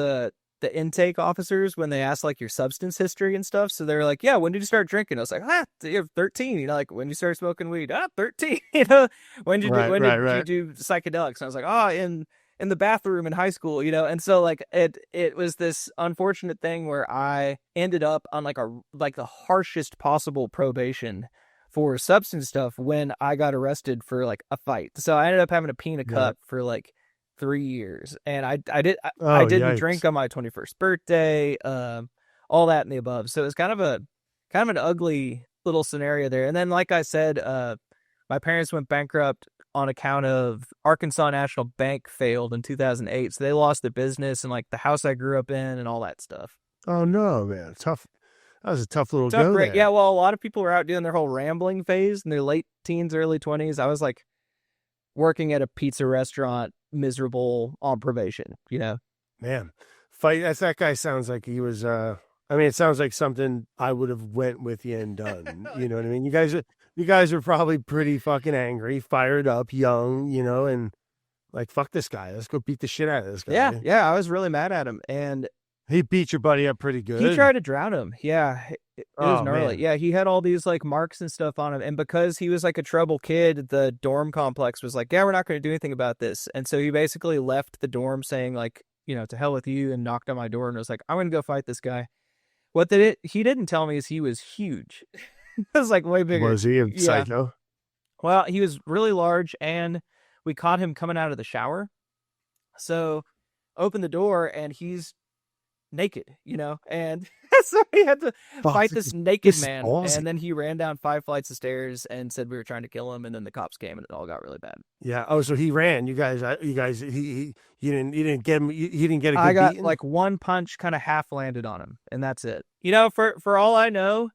the intake officers when they asked like your substance history and stuff. So they're like, yeah, when did you start drinking? I was like, you're 13. Like when you started smoking weed? 13. Right, When right, did you right. do psychedelics? And I was like, in the bathroom in high school, And so like it was this unfortunate thing where I ended up on like the harshest possible probation for substance stuff when I got arrested for like a fight. So I ended up having to pee in a Yeah. cup for like 3 years, and I Oh, didn't drink yikes. on my 21st birthday, all that and the above. So it was kind of an ugly little scenario there. And then, like I said, my parents went bankrupt on account of Arkansas National Bank failed in 2008, so they lost their business and like the house I grew up in and all that stuff. Oh, no, man. Tough. That was a tough little Tough go break. Yeah, there. well, a lot of people were out doing their whole rambling phase in their late teens, early 20s. I was like working at a pizza restaurant, miserable on probation. Man, fight. That guy sounds like he was, I mean, it sounds like something I would have went with you and done. You know what I mean? You guys are probably pretty fucking angry, fired up, young, and like, fuck this guy. Let's go beat the shit out of this Yeah, guy. yeah, I was really mad at him, and He beat your buddy up pretty he good. tried to drown him. Yeah, it was Oh, gnarly. man. Yeah, he had all these like marks and stuff on him, and because he was like a trouble kid, the dorm complex was like, "Yeah, we're not going to do anything about this." And so he basically left the dorm saying like, "To hell with you," and knocked on my door and was like, "I'm going to go fight this guy." He didn't tell me is he was huge. It was like way bigger. Was he a Yeah. psycho? Well, he was really large, and we caught him coming out of the shower. So opened the door, and he's naked, and so he had to Fuck, fight this naked this is man. ballsy. And then he ran down 5 flights of stairs and said we were trying to kill him, and then the cops came and it all got really bad. Yeah. Oh, so he ran. You didn't get him. He didn't get a I good got beating. like one punch kind of half landed on him, and that's it. For all I know,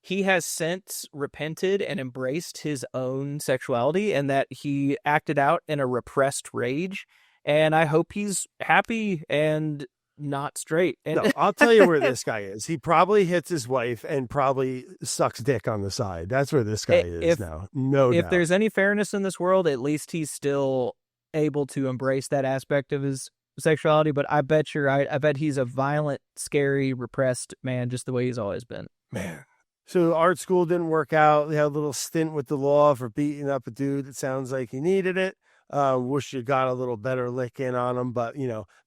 he has since repented and embraced his own sexuality, and that he acted out in a repressed rage. And I hope he's happy and not straight. And No, I'll tell you where this guy is. He probably hits his wife and probably sucks dick on the side. That's where this guy is if now. No if doubt. there's any fairness in this world, at least he's still able to embrace that aspect of his sexuality. But I bet you're right. I bet he's a violent, scary, repressed man, just the way he's always been. Man. So art school didn't work out. They had a little stint with the law for beating up a dude that sounds like he needed it. Wish you got a little better lick in on him, but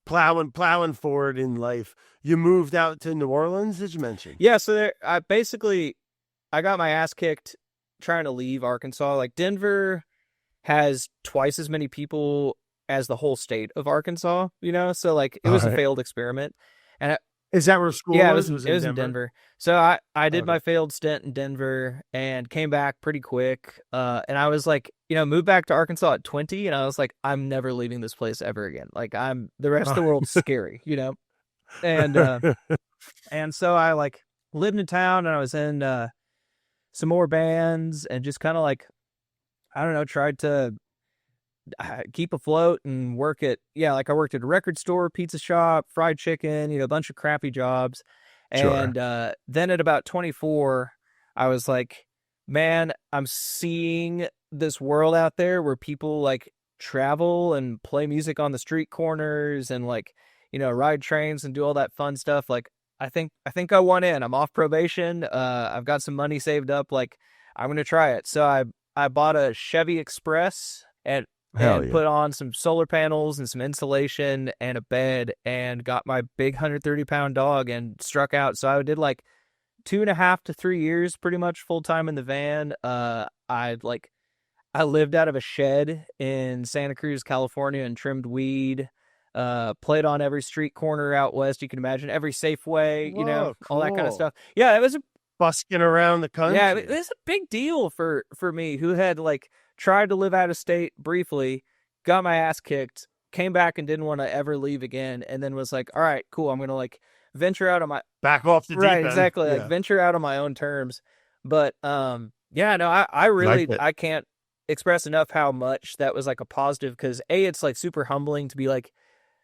plowing forward in life. You moved out to New Orleans, did you mention? Yeah, so I got my ass kicked trying to leave Arkansas. Like Denver has twice as many people as the whole state of Arkansas, so like it All was a right. failed experiment. And Is that where school yeah, was? it was in Denver. So I did Okay. my failed stint in Denver and came back pretty quick. And I was like, moved back to Arkansas at 20, and I was like, I'm never leaving this place ever again. Like the rest of the world's scary. And and so I like lived in town, and I was in some more bands and just kind of like, I don't know, tried to keep afloat and I worked at a record store, pizza shop, fried chicken, a bunch of crappy jobs. Sure. And then at about 24, I was like, man, I'm seeing this world out there where people like travel and play music on the street corners and like, ride trains and do all that fun stuff. Like, I think I want in. I'm off probation. I've got some money saved up. Like, I'm going to try it. So I bought a Chevy Express and Hell yeah. put on some solar panels and some insulation and a bed and got my big 130-pound dog and struck out. So I did like 2.5 to 3 years pretty much full time in the van. I lived out of a shed in Santa Cruz, California, and trimmed weed. Played on every street corner out west you can imagine, every Safeway, Whoa, all that kind of cool. stuff. Yeah, it was Busking around the country. yeah, it was a big deal for me, who had like tried to live out of state briefly, got my ass kicked, came back and didn't want to ever leave again, and then was like, all right, cool, I'm gonna like venture out on my Back off the deep right, end. exactly, like Yeah. venture out on my own terms. But yeah, no, I really Like it. I can't express enough how much that was like a positive, because it's like super humbling to be like,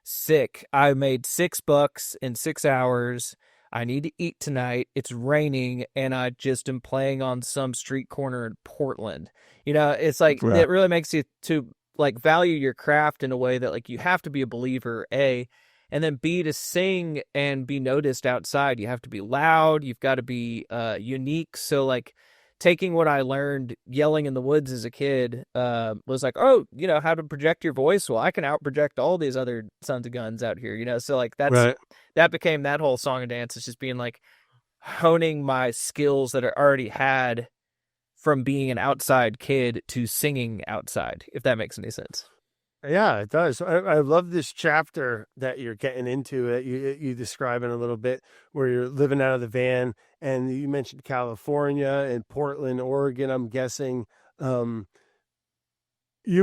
sick, I made $6 in 6 hours. I need to eat tonight. It's raining, and I just am playing on some street corner in Portland. It's like Yeah. it really makes you to like value your craft in a way that like you have to be a believer, A, And then B, to sing and be noticed outside, you have to be loud. You've got to be unique. So like taking what I learned yelling in the woods as a kid was like, oh, how to project your voice. Well, I can out project all these other sons of guns out here, So like Right. that became that whole song and dance. Is just being like honing my skills that I already had from being an outside kid to singing outside, if that makes any sense. Yeah, it does. I love this chapter that you're getting into it. You describe in a little bit where you're living out of the van, and you mentioned California and Portland, Oregon. I'm guessing you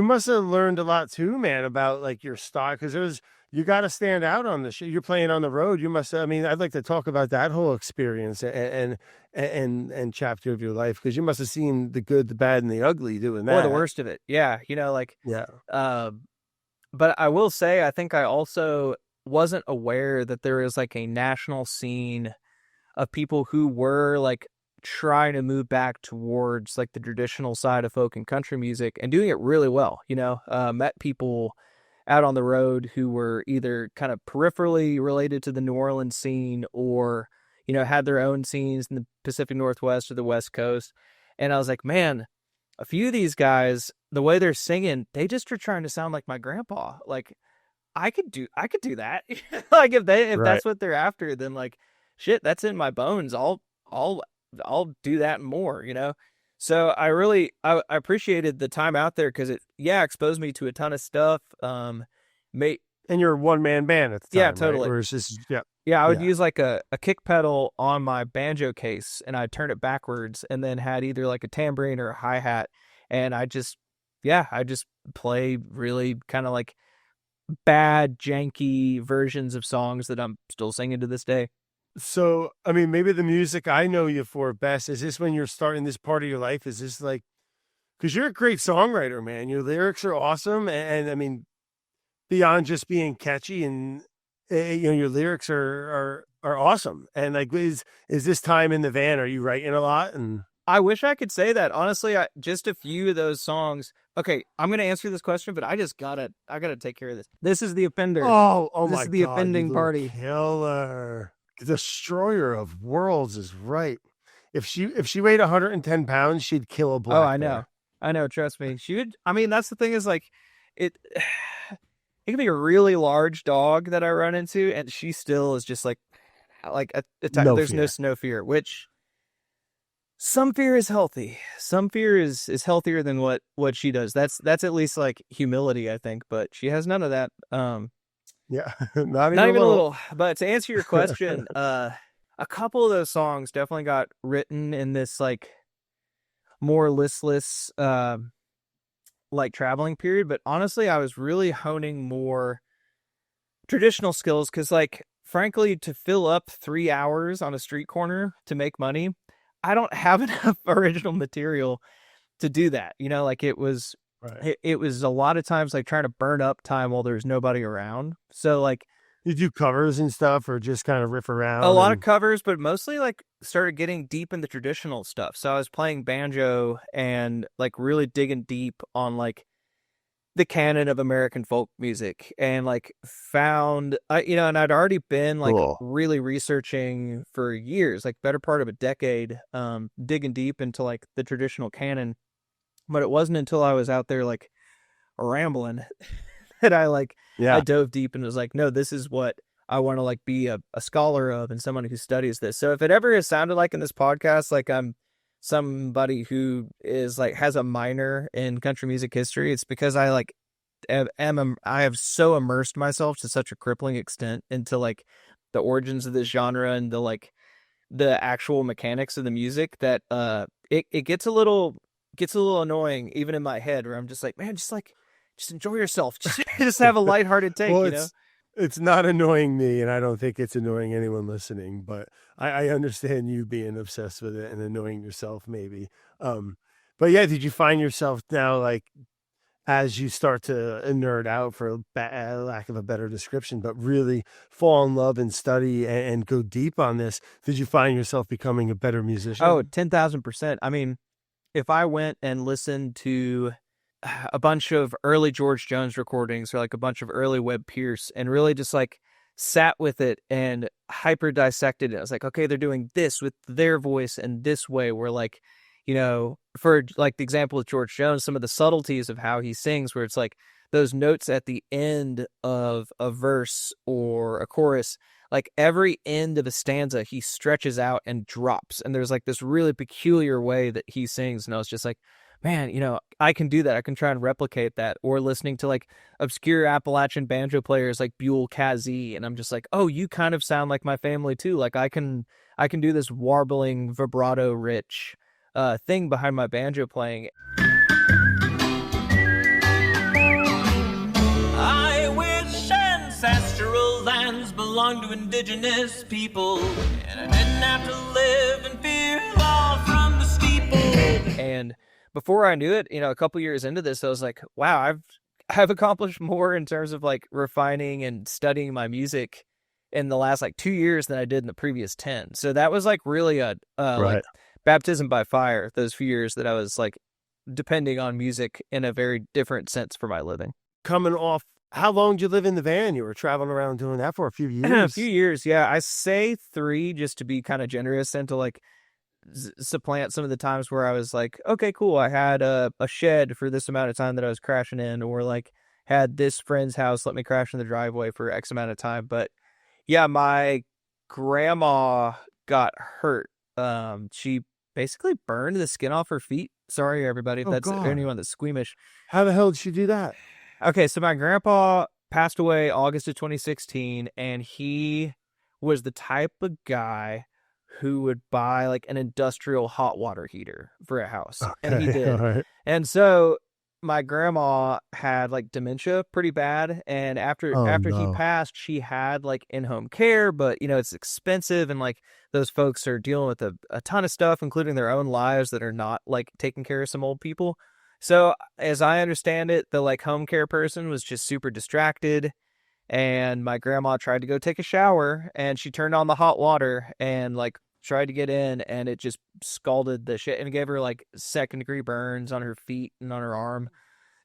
must have learned a lot too, man, about like your style because you got to stand out on the show. You're playing on the road. You must. I mean, I'd like to talk about that whole experience and chapter of your life because you must have seen the good, the bad, and the ugly doing Or the that. worst of it. Yeah. Yeah. But I will say, I think I also wasn't aware that there is like a national scene of people who were like trying to move back towards like the traditional side of folk and country music and doing it really well. Met people out on the road who were either kind of peripherally related to the New Orleans scene or, had their own scenes in the Pacific Northwest or the West Coast. And I was like, man, a few of these guys, the way they're singing, they just are trying to sound like my grandpa. Like I could do that. Like if Right. that's what they're after, then like shit, that's in my bones. I'll do that and more. So I appreciated the time out there because it exposed me to a ton of stuff. May And you're a one-man band at the Yeah, time, right? totally. Or is this Yeah, I would yeah. use like a kick pedal on my banjo case and I'd turn it backwards and then had either like a tambourine or a hi-hat. And I just play really kind of like bad, janky versions of songs that I'm still singing to this day. So, I mean, maybe the music I know you for best, is this when you're starting this part of your life? Is this like, because you're a great songwriter, man. Your lyrics are awesome. And I mean, beyond just being catchy and, your lyrics are awesome. And like, is this time in the van, are you writing a lot? And I wish I could say that. Honestly, just a few of those songs. Okay, I'm going to answer this question, but I gotta take care of this. This is the offender. oh This my is the God, you offending little party. killer. Destroyer of worlds is right. If she weighed 110 pounds, she'd kill a black Oh, I know. bear. I know, trust me. She would. I mean, that's the thing is like it it can be a really large dog that I run into and she still is just like No there's fear. no fear, which some fear is healthy. Some fear is healthier than what she does. That's at least like humility, I think, but she has none of that. Yeah, not even Not a even a little. little. But to answer your question, a couple of those songs definitely got written in this like more listless like traveling period, but honestly, I was really honing more traditional skills because like frankly to fill up 3 hours on a street corner to make money, I don't have enough original material to do that. Like it was Right. it was a lot of times like trying to burn up time while there's nobody around. So like You do covers and stuff, or just kind of riff a around lot of and covers, but mostly like started getting deep in the traditional stuff. So I was playing banjo and like really digging deep on like the canon of American folk music and like found and I'd already been like cool. really researching for years, like better part of a decade, digging deep into like the traditional canon. But it wasn't until I was out there like rambling that I Yeah. dove deep and was like, no, this is what I want to like be a scholar of and someone who studies this. So if it ever has sounded like in this podcast, like I'm somebody who is like has a minor in country music history, it's because I like I have so immersed myself to such a crippling extent into like the origins of this genre and the like the actual mechanics of the music that it gets a little annoying even in my head where I'm just like, man, just enjoy yourself. Just have a lighthearted take, Well, it's not annoying me, and I don't think it's annoying anyone listening. But I understand you being obsessed with it and annoying yourself, maybe. But yeah, did you find yourself now like as you start to nerd out, for lack of a better description, but really fall in love and study and go deep on this? Did you find yourself becoming a better Oh, musician? 10,000%. I mean, if I went and listened to a bunch of early George Jones recordings or like a bunch of early Webb Pierce and really just like sat with it and hyper dissected it. I was like, okay, they're doing this with their voice and this way. Where like, for like the example with George Jones, some of the subtleties of how he sings, where it's like those notes at the end of a verse or a chorus, like every end of a stanza, he stretches out and drops. And there's like this really peculiar way that he sings. And I was just like, man, I can do that. I can try and replicate that. Or listening to like obscure Appalachian banjo players like Buell Kazee, and I'm just like, oh, you kind of sound like my family too. Like I can do this warbling, vibrato rich thing behind my banjo playing. I wish ancestral lands belonged to indigenous people, and I didn't have to live in fear fall from the steeple. And before I knew it, a couple years into this, I was like, wow, I've accomplished more in terms of like refining and studying my music in the last like 2 years than I did in the previous 10. So that was like really a like Right. baptism by fire, those few years that I was like depending on music in a very different sense for my living. Coming off, how long did you live in the van? You were traveling around doing that for a few A years? few years, yeah. I say 3 just to be kind of generous and to like supplant some of the times where I was like, okay, cool, I had a shed for this amount of time that I was crashing in, or like had this friend's house let me crash in the driveway for X amount of time. But yeah, my grandma got hurt. She basically burned the skin off her feet. Sorry, everybody, if Oh, that's God. anyone that's squeamish. How the hell did she do that? Okay, so my grandpa passed away August of 2016, and he was the type of guy who would buy like an industrial hot water heater for a house, and he Okay. All did. right. And so my grandma had like dementia pretty bad, and after Oh, after he no. passed, she had like in-home care, but it's expensive, and like those folks are dealing with a ton of stuff, including their own lives that are not like taking care of some old people. So as I understand it, the like home care person was just super distracted, and my grandma tried to go take a shower, and she turned on the hot water and like tried to get in, and it just scalded the shit and gave her like second-degree burns on her feet and on her arm.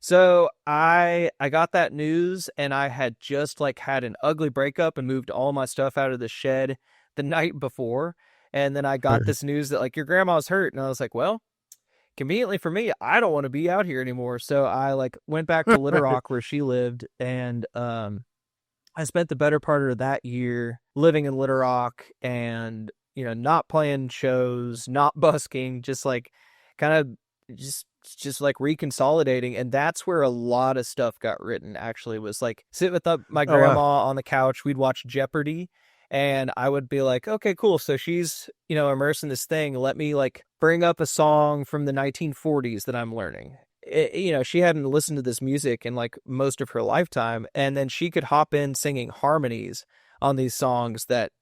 So I got that news, and I had just like had an ugly breakup and moved all my stuff out of the shed the night before. And then I got this news that like your grandma's hurt, and I was like, well, conveniently for me, I don't want to be out here anymore. So I like went back to Little Right. Rock where she lived, and I spent the better part of that year living in Little Rock, and not playing shows, not busking, just like kind of just like reconsolidating. And that's where a lot of stuff got written. Actually, was like sit with my Oh, wow. grandma on the couch. We'd watch Jeopardy, and I would be like, okay, cool. So she's immersed in this thing. Let me like bring up a song from the 1940s that I'm learning. She hadn't listened to this music in like most of her lifetime, and then she could hop in singing harmonies on these songs that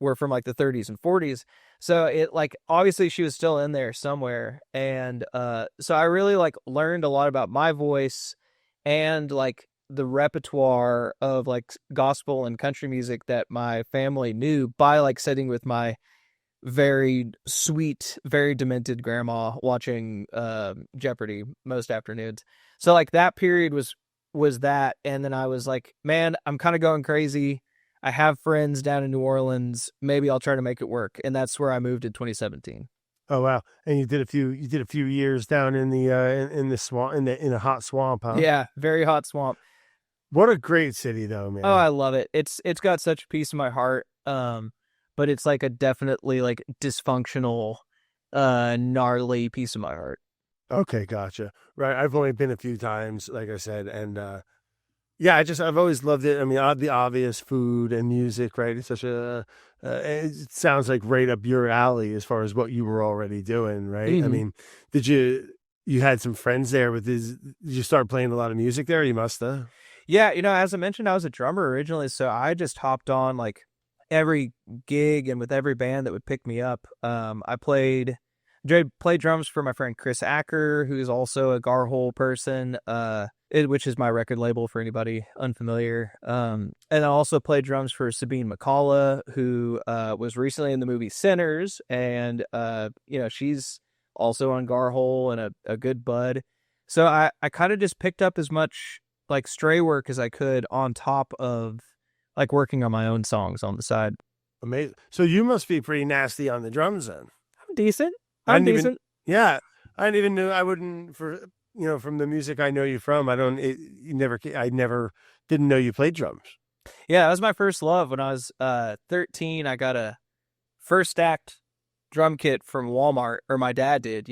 were from like the 30s and 40s. So it like obviously she was still in there somewhere, and so I really like learned a lot about my voice and like the repertoire of like gospel and country music that my family knew by like sitting with my very sweet, very demented grandma watching Jeopardy most afternoons. So like that period was that, and then I was like, man, I'm kind of going crazy. I have friends down in New Orleans. Maybe I'll try to make it work, and that's where I moved in 2017. Oh, wow. And you did a few years down in the in the swamp, in a hot swamp, huh? Yeah, very hot swamp. What a great city, though, Oh, man. I love it. It's got such a peace in my heart. But it's like a definitely like dysfunctional, gnarly piece of my heart. Okay, gotcha. Right. I've only been a few times, like I said, and yeah, I've always loved it. I mean, the obvious food and music, right? It's such it sounds like right up your alley as far as what you were already doing, right? I Mm-hmm. mean, you had some friends there did you start playing a lot of music there? You must have. Yeah, as I mentioned, I was a drummer originally, so I just hopped on like every gig and with every band that would pick me up. I played drums for my friend Chris Acker, who's also a Garhole person, which is my record label for anybody unfamiliar. And I also played drums for Sabine McCullough, who was recently in the movie Sinners, and she's also on Garhole and a good bud. So I kind of just picked up as much like stray work as I could on top of like working on my own songs on the side. Amazing. So you must be pretty nasty on the drums then. I'm decent. I I'm didn't even, decent. yeah, I didn't even know. I wouldn't from the music I know you from. I never didn't know you played drums. Yeah, that was my first love. When I was 13, I got a first act drum kit from Walmart, or my dad did,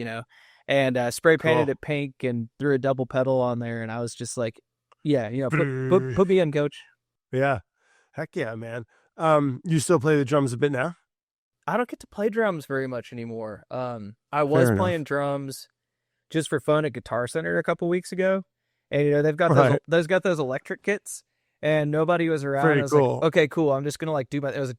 and spray painted Cool. it pink and threw a double pedal on there, and I was just like, yeah, put me in, coach. Yeah, heck yeah, man. You still play the drums a bit now? I don't get to play drums very much anymore. I was playing drums just for fun at Guitar Center a couple weeks ago, and they've got those electric kits, and nobody was around. Pretty I was cool. like, okay, cool. I'm just gonna like do it was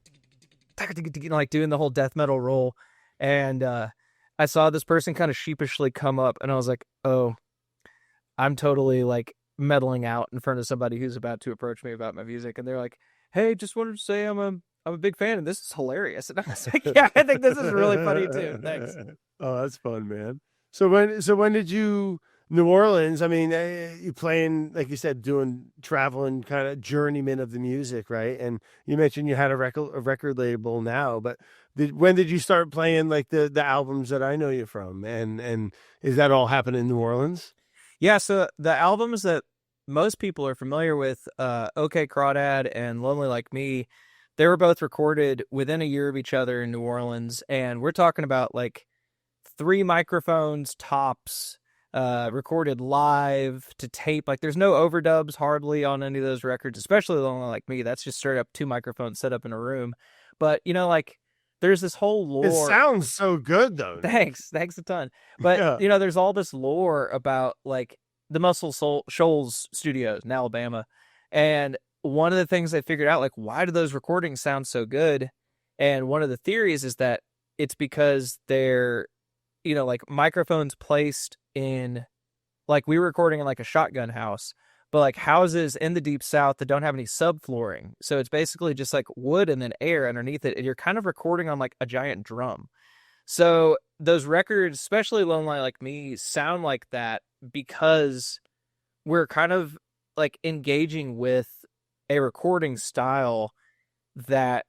like doing the whole death metal roll, and I saw this person kind of sheepishly come up, and I was like, oh, I'm totally like meddling out in front of somebody who's about to approach me about my music, and they're like, hey, just wanted to say I'm a big fan, and this is hilarious. And I was like, yeah, I think this is really funny too. Thanks. Oh, that's fun, man. So when did you New Orleans? I mean, you playing, like you said, doing traveling kind of journeyman of the music, right? And you mentioned you had a record label now, but when did you start playing like the albums that I know you from? And is that all happening in New Orleans? Yeah, so the albums that most people are familiar with, OK Crawdad and Lonely Like Me, they were both recorded within a year of each other in New Orleans, and we're talking about like 3 microphones tops, recorded live to tape. Like there's no overdubs hardly on any of those records, especially Lonely Like Me. That's just straight up 2 microphones set up in a room. But like there's this whole lore. It sounds so good though. Thanks a ton. But there's all this lore about like the Muscle Shoals Studios in Alabama, and one of the things they figured out, like, why do those recordings sound so good? And one of the theories is that it's because they're, like microphones placed in, like, we were recording in like a shotgun house, but like houses in the Deep South that don't have any subflooring. So it's basically just like wood and then air underneath it. And you're kind of recording on like a giant drum. So those records, especially Lonely Like Me, sound like that because we're kind of like engaging with a recording style that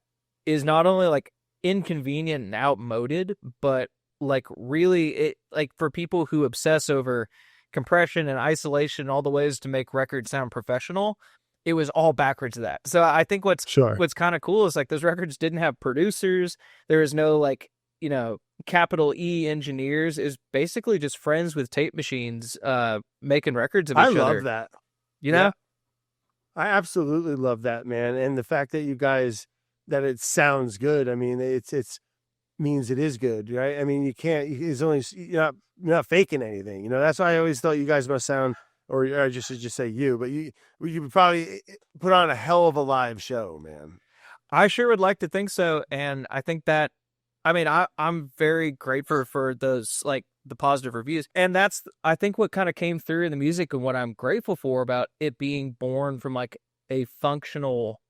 is not only like inconvenient and outmoded, but like really it like for people who obsess over compression and isolation, all the ways to make records sound professional, it was all backwards to that. So I think what's kind of cool is like those records didn't have producers. There was no like, capital E engineers. Is basically just friends with tape machines making records of each other. I love that. Yeah. I absolutely love that, man. And the fact that you guys, that it sounds good. I mean, it's means it is good, right? I mean, you're not faking anything. That's why I always thought you guys must sound, or I just should just say you, but you probably put on a hell of a live show, man. I sure would like to think so. And I think that, I'm very grateful for those, like the positive reviews. And that's, I think, what kind of came through in the music, and what I'm grateful for about it being born from like a functional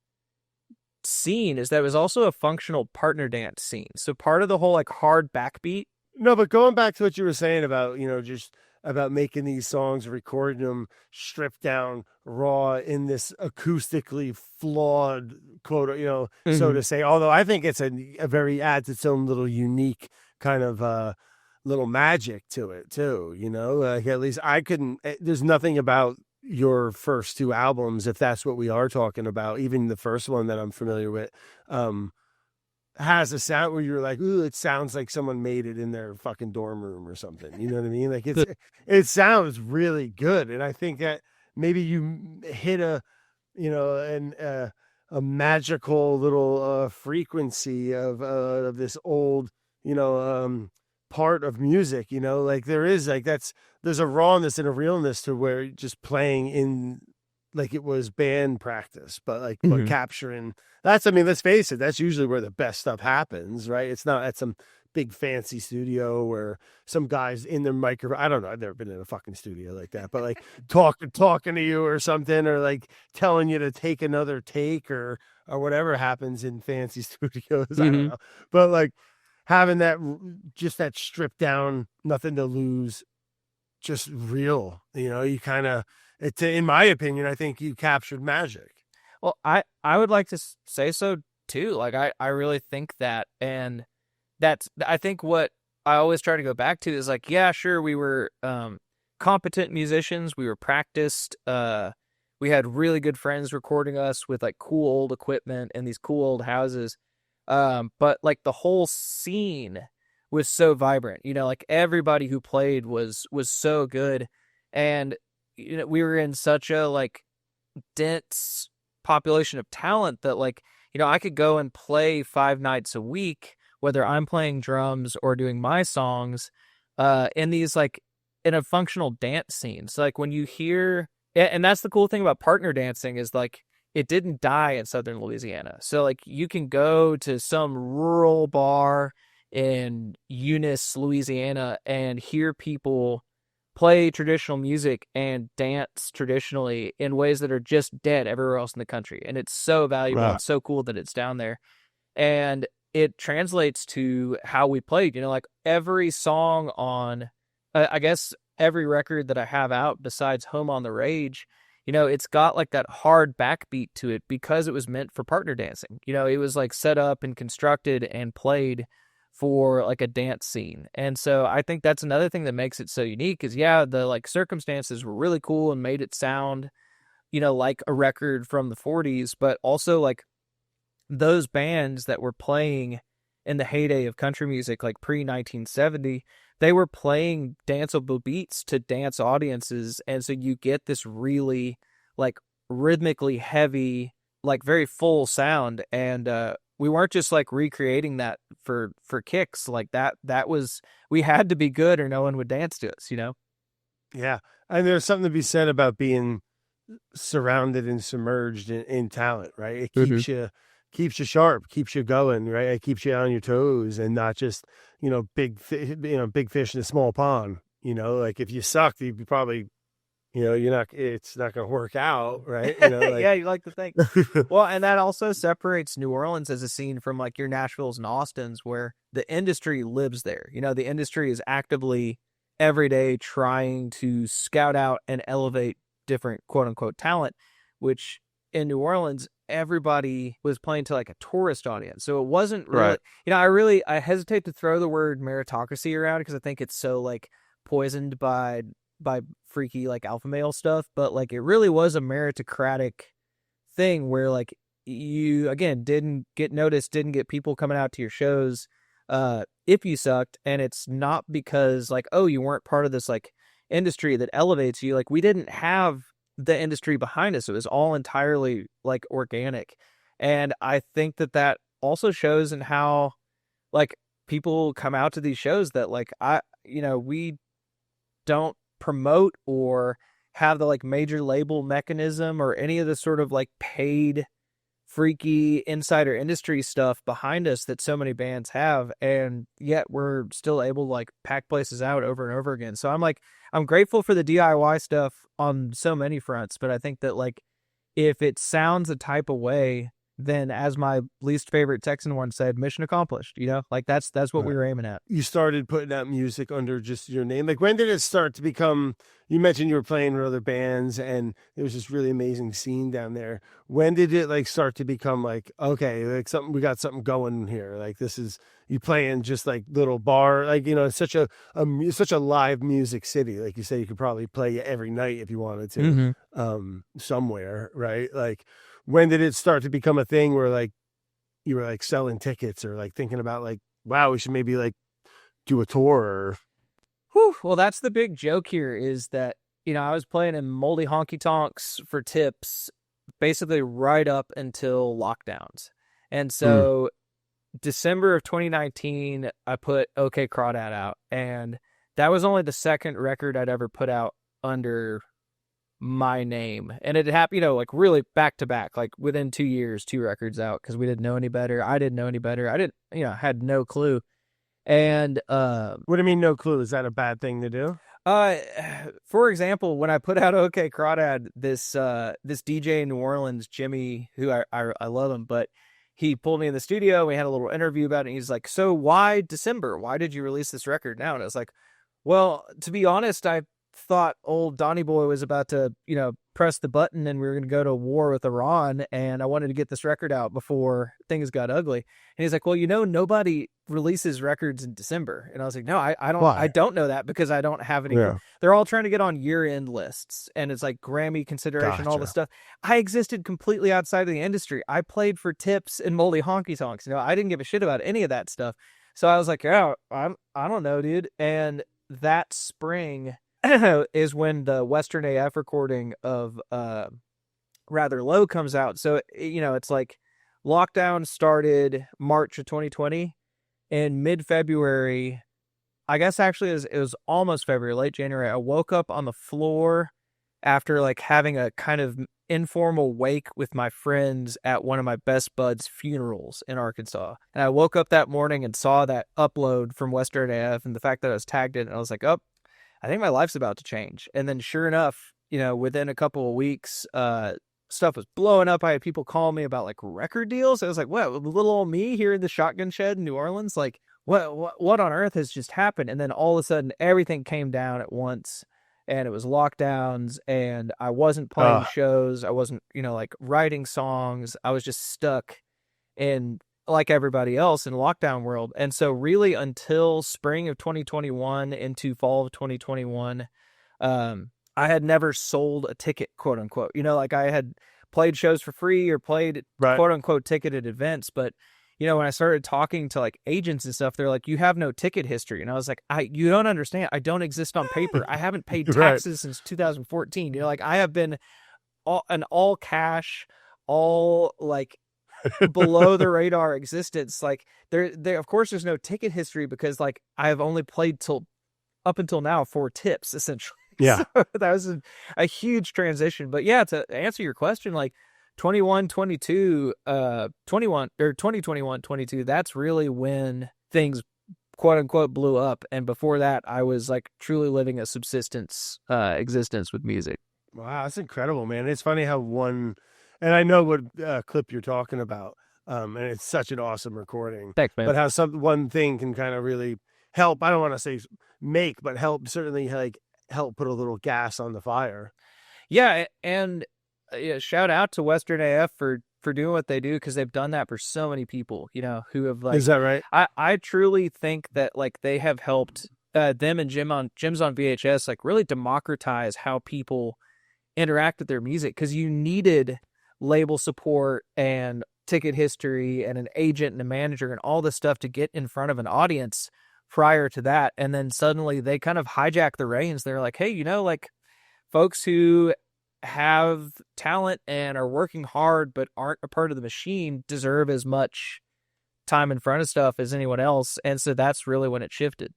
scene is that it was also a functional partner dance scene. So part of the whole like hard backbeat. No, but going back to what you were saying about, just about making these songs, recording them stripped down raw in this acoustically flawed quote, so to say, although I think it's a very adds its own little unique kind of little magic to it too, like at least there's nothing about your first 2 albums, if that's what we are talking about, even the first one that I'm familiar with, has a sound where you're like, ooh, it sounds like someone made it in their fucking dorm room or something. You know what I mean? Like it sounds really good. And I think that maybe you hit a magical little frequency of this old, part of music, like there is like, there's a rawness and a realness to where just playing in like it was band practice, but like but capturing let's face it, that's usually where the best stuff happens, right? It's not at some big fancy studio where some guys in their microphone. I don't know, I've never been in a fucking studio like that, but like talking to you or something, or like telling you to take another take or whatever happens in fancy studios. I don't know, but like having that stripped down, nothing to lose, just real, you kind of, in my opinion, I think you captured magic. Well, I would like to say so too. Like I really think that, and I think what I always try to go back to is like, yeah, sure, we were competent musicians, we were practiced, we had really good friends recording us with like cool old equipment and these cool old houses. But like the whole scene was so vibrant, like everybody who played was so good. And we were in such a like dense population of talent that like, I could go and play 5 nights a week, whether I'm playing drums or doing my songs, in these like in a functional dance scene. So like when you hear, and that's the cool thing about partner dancing is like it didn't die in Southern Louisiana. So like you can go to some rural bar in Eunice, Louisiana, and hear people play traditional music and dance traditionally in ways that are just dead everywhere else in the country. And it's so valuable and so cool that it's down there. And it translates to how we played, like every song on, I guess every record that I have out besides Home on the Rage, it's got like that hard backbeat to it because it was meant for partner dancing. It was like set up and constructed and played for like a dance scene. And so I think that's another thing that makes it so unique is the like circumstances were really cool and made it sound, like a record from the 40s, but also like those bands that were playing in the heyday of country music, like pre-1970, they were playing danceable beats to dance audiences. And so you get this really like rhythmically heavy, like very full sound. And we weren't just like recreating that for kicks. Like that was, we had to be good or no one would dance to us, Yeah. And there's something to be said about being surrounded and submerged in talent, right? It keeps you sharp, keeps you going, right? It keeps you on your toes and not just, big fish in a small pond, like if you sucked, you'd be probably, it's not going to work out, right? Yeah, you like to think. Well, and that also separates New Orleans as a scene from like your Nashvilles and Austins where the industry lives there. The industry is actively every day trying to scout out and elevate different quote unquote talent, which in New Orleans, everybody was playing to like a tourist audience. So it wasn't really, I hesitate to throw the word meritocracy around because I think it's so like poisoned by freaky like alpha male stuff, but like it really was a meritocratic thing where like you again didn't get noticed, didn't get people coming out to your shows if you sucked. And it's not because like, oh, you weren't part of this like industry that elevates you. Like we didn't have the industry behind us. It was all entirely like organic. And I think that also shows in how like people come out to these shows that like we don't promote or have the like major label mechanism or any of the sort of like paid freaky insider industry stuff behind us that so many bands have, and yet we're still able to like pack places out over and over again. So I'm grateful for the DIY stuff on so many fronts, but I think that like if it sounds a type of way, then as my least favorite Texan one said, mission accomplished, like that's what we were aiming at. You started putting out music under just your name. Like when did it start to become, you mentioned you were playing with other bands and there was this really amazing scene down there. When did it like start to become like, okay, like we got something going here. Like this is, you playing just like little bar, like, it's such a live music city. Like you say, you could probably play every night if you wanted to, somewhere, right? Like, when did it start to become a thing where like you were like selling tickets or like thinking about like, wow, we should maybe like do a tour or... Whew. Well, that's the big joke here is that, I was playing in moldy honky tonks for tips basically right up until lockdowns. And so December of 2019, I put OK Crawdad out, and that was only the second record I'd ever put out under my name. And it happened, like really back to back, like within 2 years, 2 records out because we didn't know any better. I didn't know any better. I didn't, had no clue. And what do you mean no clue? Is that a bad thing to do? For example, when I put out OK Crawdad, this DJ in New Orleans, Jimmy, who I love him, but he pulled me in the studio. We had a little interview about it. And he's like, so why December? Why did you release this record now? And I was like, well, to be honest, I thought old Donny Boy was about to, press the button and we were going to go to war with Iran, and I wanted to get this record out before things got ugly. And he's like, well, nobody releases records in December. And I was like, no, I don't know that because I don't have any. Yeah. They're all trying to get on year-end lists, and it's like Grammy consideration, all this stuff. I existed completely outside of the industry. I played for tips and moldy honky tonks. I didn't give a shit about any of that stuff. So I was like, yeah, I don't know, dude. And that spring is when the Western AF recording of Rather Low comes out. So, it's like lockdown started March of 2020, and mid-February, I guess actually it was almost February, late January, I woke up on the floor after like having a kind of informal wake with my friends at one of my best buds' funerals in Arkansas. And I woke up that morning and saw that upload from Western AF and the fact that I was tagged in, and I was like, oh, I think my life's about to change. And then sure enough, within a couple of weeks, stuff was blowing up. I had people call me about like record deals. I was like, what, little old me here in the shotgun shed in New Orleans? Like, what on earth has just happened? And then all of a sudden everything came down at once, and it was lockdowns, and I wasn't playing shows. I wasn't, like writing songs. I was just stuck in, like everybody else, in lockdown world. And so really until spring of 2021 into fall of 2021, I had never sold a ticket, quote unquote. Like I had played shows for free or played quote unquote ticketed events. But, when I started talking to like agents and stuff, they're like, you have no ticket history. And I was like, you don't understand. I don't exist on paper. I haven't paid taxes since 2014. Like I have been an all cash, all like below the radar existence. Like there, of course there's no ticket history because like I've only played up until now for tips essentially. Yeah. So that was a huge transition. But yeah, to answer your question, like 2021, 22, that's really when things quote unquote blew up. And before that, I was like truly living a subsistence existence with music. Wow, that's incredible, man. It's funny how and I know what clip you're talking about, and it's such an awesome recording. Thanks, man. But how one thing can kind of really help, I don't want to say make, but certainly like help put a little gas on the fire. Yeah, and shout out to Western AF for doing what they do, because they've done that for so many people, who have like. Is that right? I truly think that like they have helped them and Gems on VHS like really democratize how people interact with their music, because you needed label support and ticket history and an agent and a manager and all this stuff to get in front of an audience prior to that. And then suddenly they kind of hijack the reins. They're like, hey, like folks who have talent and are working hard but aren't a part of the machine deserve as much time in front of stuff as anyone else. And so that's really when it shifted.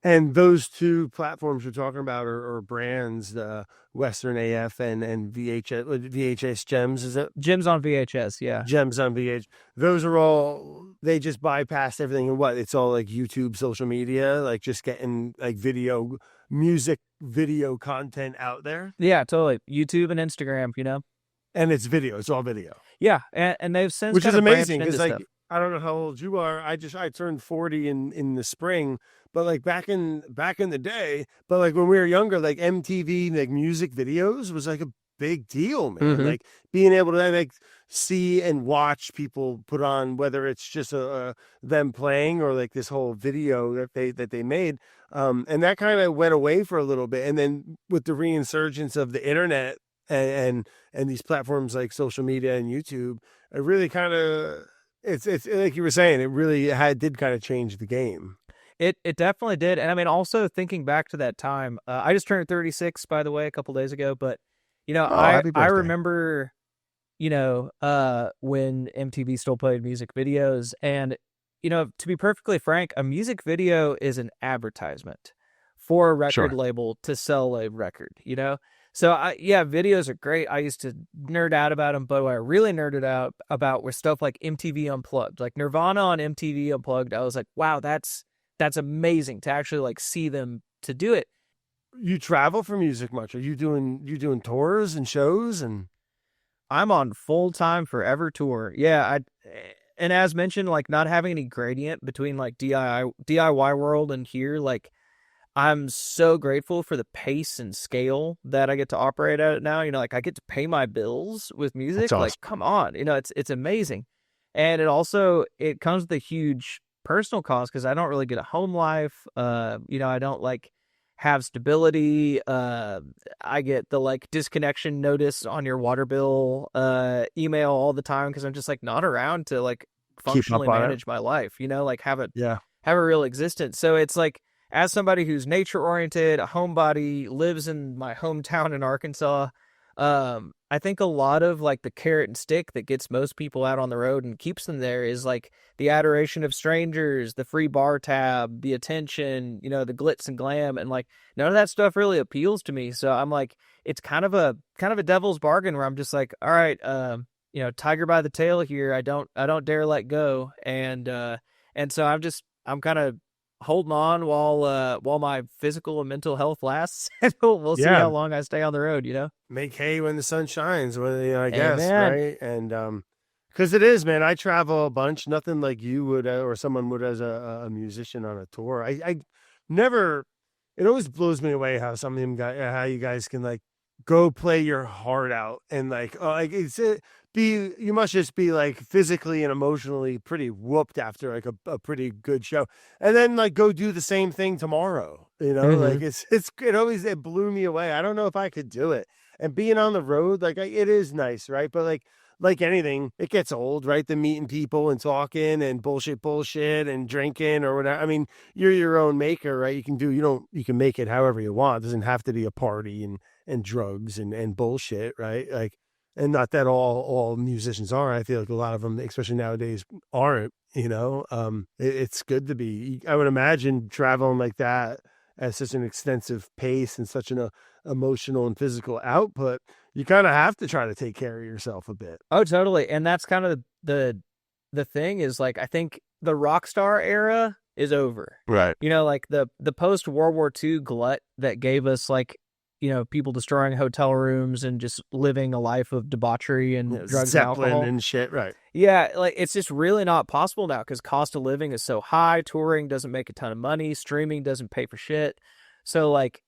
And those two platforms you're talking about are brands, the Western AF and VHS Gems, is it? Gems on VHS, yeah. Gems on VHS. Those are all, they just bypass everything. And it's all like YouTube, social media, like just getting like music video content out there. Yeah, totally. YouTube and Instagram, And it's video. It's all video. Yeah, and they've since which is amazing because like stuff. I don't know how old you are. I turned 40 in the spring, but like back in the day, but like when we were younger, like MTV like music videos was like a big deal, man. Mm-hmm. Like being able to like see and watch people put on, whether it's just them playing or like this whole video that they made, and that kind of went away for a little bit, and then with the reinsurgence of the internet and these platforms like social media and YouTube, it really kind of. It's like you were saying, it really did kind of change the game. It definitely did. And I mean, also thinking back to that time, I just turned 36, by the way, a couple days ago. But, I remember, when MTV still played music videos. And, to be perfectly frank, a music video is an advertisement for a record label to sell a record, So, videos are great. I used to nerd out about them, but what I really nerded out about was stuff like MTV Unplugged. Like Nirvana on MTV Unplugged, I was like, wow, that's amazing to actually like see them to do it. You travel for music much? Are you doing tours and shows? And I'm on full-time forever tour. Yeah, and as mentioned, like not having any gradient between like DIY world and here, like I'm so grateful for the pace and scale that I get to operate at it now. You know, like I get to pay my bills with That's music. Like, awesome. come on, you know, it's amazing. And it comes with a huge personal cost because I don't really get a home life. You know, I don't like have stability. I get the like disconnection notice on your water bill email all the time because I'm just like not around to like Keep up functionally on it. manage my life, you know, like Yeah. have a real existence. So it's like, as somebody who's nature oriented, a homebody, lives in my hometown in Arkansas, I think a lot of like the carrot and stick that gets most people out on the road and keeps them there is like the adoration of strangers, the free bar tab, the attention, you know, the glitz and glam, and like none of that stuff really appeals to me. So I'm like, it's kind of a devil's bargain where I'm just like, all right, you know, tiger by the tail here. I don't dare let go, and so I'm kind of holding on while my physical and mental health lasts. And we'll see Yeah. how long I stay on the road, you know? Make hay when the sun shines, well, you know, I guess, Amen. right? And because it is, man, I travel a bunch, nothing like you would or someone would as a musician on a tour. I never, it always blows me away how some of them guys, how you guys can like go play your heart out and like, oh, like you must just be like physically and emotionally pretty whooped after like a pretty good show, and then like go do the same thing tomorrow. You know, Mm-hmm. like it blew me away. I don't know if I could do it. And being on the road, like it is nice, right? But like anything, it gets old, right? The meeting people and talking and bullshit and drinking or whatever. I mean, you're your own maker, right? You can make it however you want. It doesn't have to be a party and drugs and bullshit, right? Like, and not that all musicians are. I feel like a lot of them, especially nowadays, aren't. You know, it's good to be. I would imagine traveling like that at such an extensive pace and such an emotional and physical output. You kind of have to try to take care of yourself a bit. Oh, totally. And that's kind of the thing is like, I think the rock star era is over. Right. You know, like the post World War II glut that gave us like, you know, people destroying hotel rooms and just living a life of debauchery and Yeah, drugs and Zeppelin alcohol. and shit. Right. Yeah, like it's just really not possible now because cost of living is so high. Touring doesn't make a ton of money. Streaming doesn't pay for shit. So like,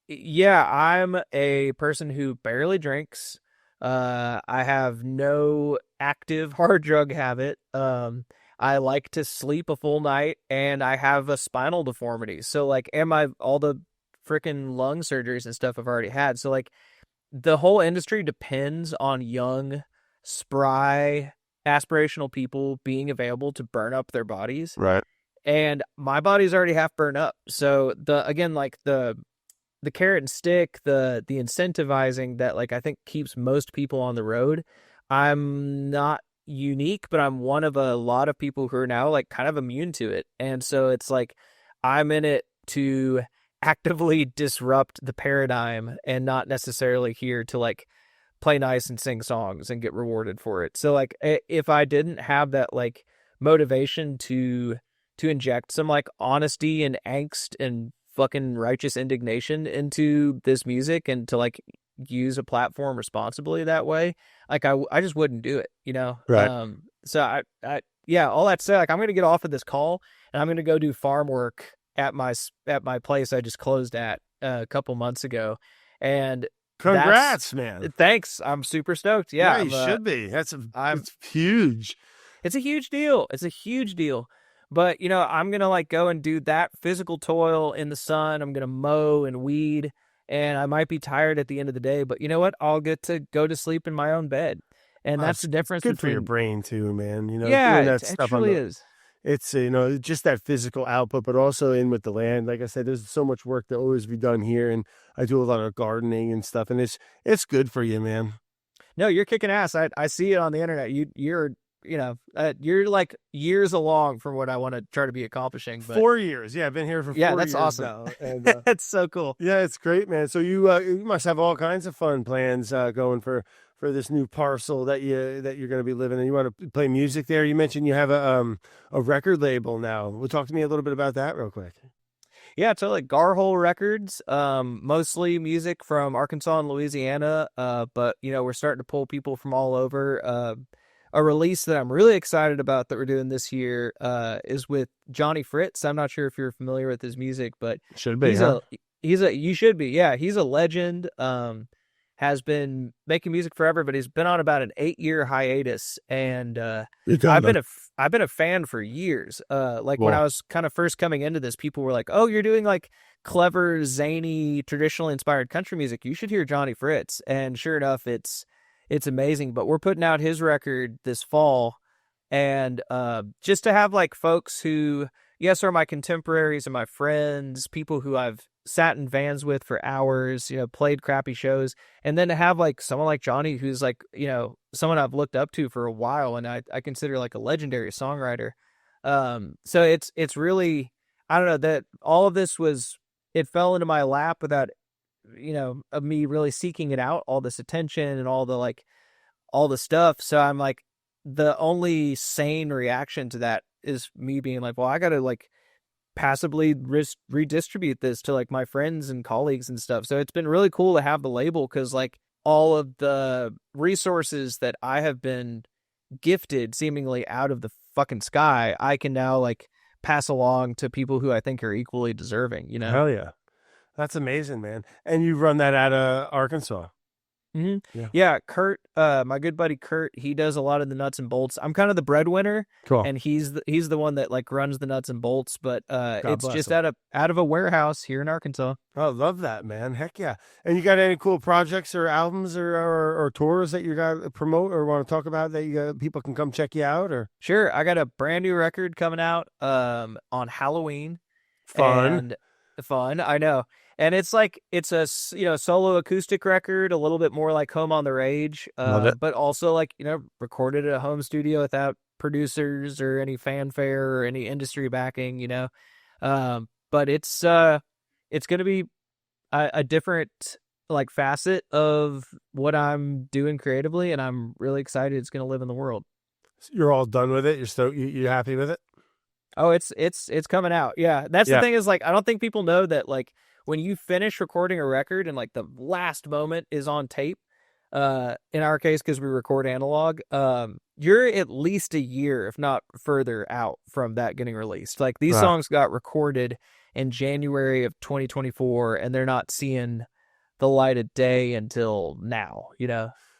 yeah, I'm a person who barely drinks. I have no active hard drug habit. I like to sleep a full night, and I have a spinal deformity. So like, all the freaking lung surgeries and stuff I've already had. So like, the whole industry depends on young, spry, aspirational people being available to burn up their bodies. Right. And my body's already half burned up. So the carrot and stick, the incentivizing that like I think keeps most people on the road. I'm not unique, but I'm one of a lot of people who are now like kind of immune to it. And so it's like I'm in it to actively disrupt the paradigm and not necessarily here to like play nice and sing songs and get rewarded for it. So like if I didn't have that like motivation to inject some like honesty and angst and fucking righteous indignation into this music and to like use a platform responsibly that way, like I just wouldn't do it, you know? Right. So I yeah, all that said, like I'm going to get off of this call and I'm going to go do farm work at my place I just closed at a couple months ago. And Congrats, man. Thanks. I'm super stoked. Yeah, you should be. It's huge. It's a huge deal. It's a huge deal. But, you know, I'm going to like go and do that physical toil in the sun. I'm going to mow and weed, and I might be tired at the end of the day, but you know what? I'll get to go to sleep in my own bed. And that's the difference good between for your brain too, man. You know, yeah, doing that it stuff truly is. it's, you know, just that physical output, but also in with the land. Like I said, there's so much work that always be done here. And I do a lot of gardening and stuff, and it's good for you, man. No, you're kicking ass. I see it on the internet. You're you're like years along from what I want to try to be accomplishing. But 4 years. Yeah. I've been here for 4 years. that's awesome. Now, and, That's so cool. yeah, it's great, man. So you must have all kinds of fun plans, going for this new parcel that you're going to be living in. You want to play music there. You mentioned you have a record label now. Well, talk to me a little bit about that real quick. Yeah, totally. Garhole Records, mostly music from Arkansas and Louisiana. But you know, we're starting to pull people from all over. a release that I'm really excited about that we're doing this year is with Johnny Fritz. I'm not sure if you're familiar with his music, but Should be, huh? you should be. Yeah, he's a legend. Has been making music forever, but he's been on about an 8-year hiatus, and I've been a fan for years. Like when I was kind of first coming into this, people were like, "Oh, you're doing like clever, zany, traditionally inspired country music. You should hear Johnny Fritz." And sure enough, it's amazing. But we're putting out his record this fall, and just to have like folks who, yes, are my contemporaries and my friends, people who I've sat in vans with for hours, played crappy shows, and then to have like someone like Johnny, who's like, someone I've looked up to for a while, and I consider like a legendary songwriter. So it's really, I don't know, that all of this it fell into my lap without, of me really seeking it out, all this attention and all the stuff. So I'm like, the only sane reaction to that is me being like, well, I gotta like passively redistribute this to like my friends and colleagues and stuff. So it's been really cool to have the label, because like all of the resources that I have been gifted seemingly out of the fucking sky, I can now like pass along to people who I think are equally deserving, Hell yeah. That's amazing, man. And you run that out of Arkansas. Mm-hmm. Yeah, Kurt, my good buddy Kurt, he does a lot of the nuts and bolts. I'm kind of the breadwinner, cool, and he's the one that like runs the nuts and bolts. But it's just him. out of a warehouse here in Arkansas. I love that, man. Heck yeah! And you got any cool projects or albums or tours that you got to promote or want to talk about that people can come check you out? Or sure, I got a brand new record coming out on Halloween. Fun, I know. And it's like, it's a, solo acoustic record, a little bit more like Home on the Rage, but also like, recorded at a home studio without producers or any fanfare or any industry backing, but it's going to be a different like facet of what I'm doing creatively. And I'm really excited it's going to live in the world. You're all done with it. You're happy with it? Oh, it's coming out. Yeah. That's the thing is like, I don't think people know that like, when you finish recording a record and like the last moment is on tape, in our case, because we record analog, you're at least a year, if not further out from that getting released. Like these songs got recorded in January of 2024 and they're not seeing the light of day until now,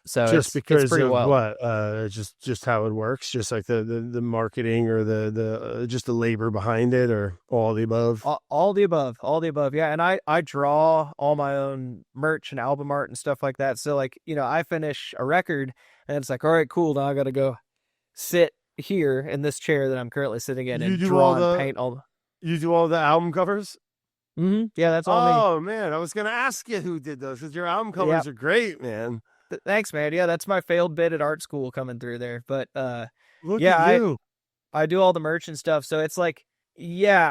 So just because it's pretty of wild. What? Just how it works, just like the marketing or the just the labor behind it, or all the above. All the above. Yeah, and I draw all my own merch and album art and stuff like that. So like I finish a record and it's like, all right, cool. Now I got to go sit here in this chair that I'm currently sitting in and draw and paint all. You do all the album covers? Mm-hmm. Yeah, that's all me. Oh man, I was gonna ask you who did those, because your album covers are great, man. Thanks, man. Yeah, that's my failed bit at art school coming through there. But look at you. I do all the merch and stuff. So it's like, yeah,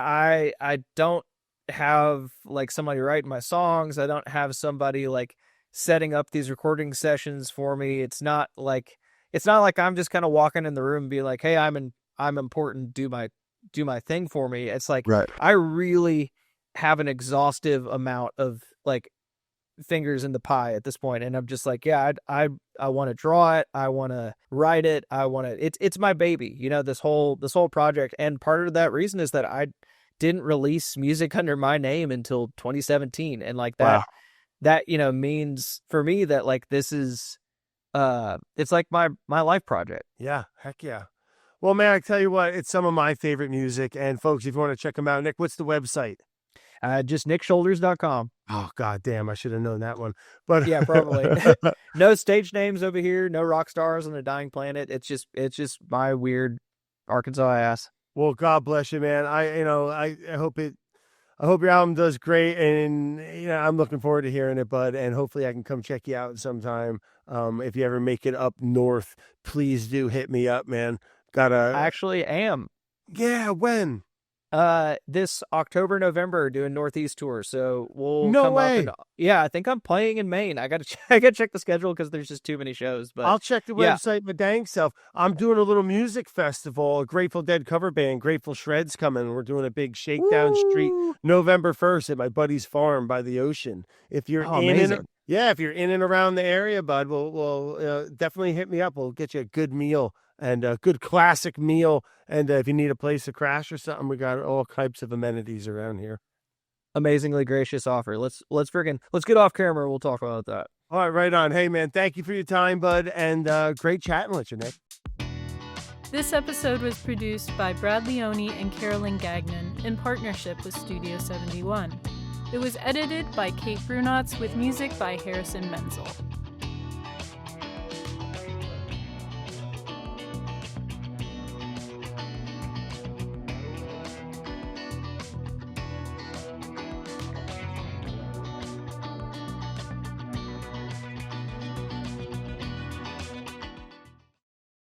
I don't have like somebody writing my songs. I don't have somebody like setting up these recording sessions for me. It's not like I'm just kind of walking in the room and be like, hey, I'm important. Do my thing for me. It's like, I really have an exhaustive amount of like fingers in the pie at this point, and I'm just like, yeah, I want to draw it, I want to write it, it's my baby, this whole project. And part of that reason is that I didn't release music under my name until 2017, and like that means for me that like this is it's like my life project. Yeah, heck yeah. Well, man, I tell you what, it's some of my favorite music. And folks, if you want to check them out, Nick, what's the website? Just nickshoulders.com. Oh, god damn, I should have known that one. But yeah, probably. No stage names over here, no rock stars on a dying planet. It's just my weird Arkansas ass. Well, God bless you, man. I hope your album does great, and I'm looking forward to hearing it, bud. And hopefully I can come check you out sometime. If you ever make it up north, please do hit me up, man. I actually am. Yeah, when? This October, November, doing Northeast tour. So we'll no come way. up. Yeah, I think I'm playing in Maine. I gotta check the schedule because there's just too many shows. But I'll check the website my dang self. I'm doing a little music festival, a Grateful Dead cover band, Grateful Shreds coming. We're doing a big shakedown street November 1st at my buddy's farm by the ocean. If you're if you're in and around the area, bud, we'll definitely hit me up. We'll get you a good meal and a good classic meal. And if you need a place to crash or something, we got all types of amenities around here. Amazingly gracious offer. Let's get off camera. We'll talk about that. All right, right on. Hey, man, thank you for your time, bud, and great chatting with you, Nick. This episode was produced by Brad Leone and Carolyn Gagnon in partnership with Studio 71. It was edited by Kate Brunotz with music by Harrison Menzel.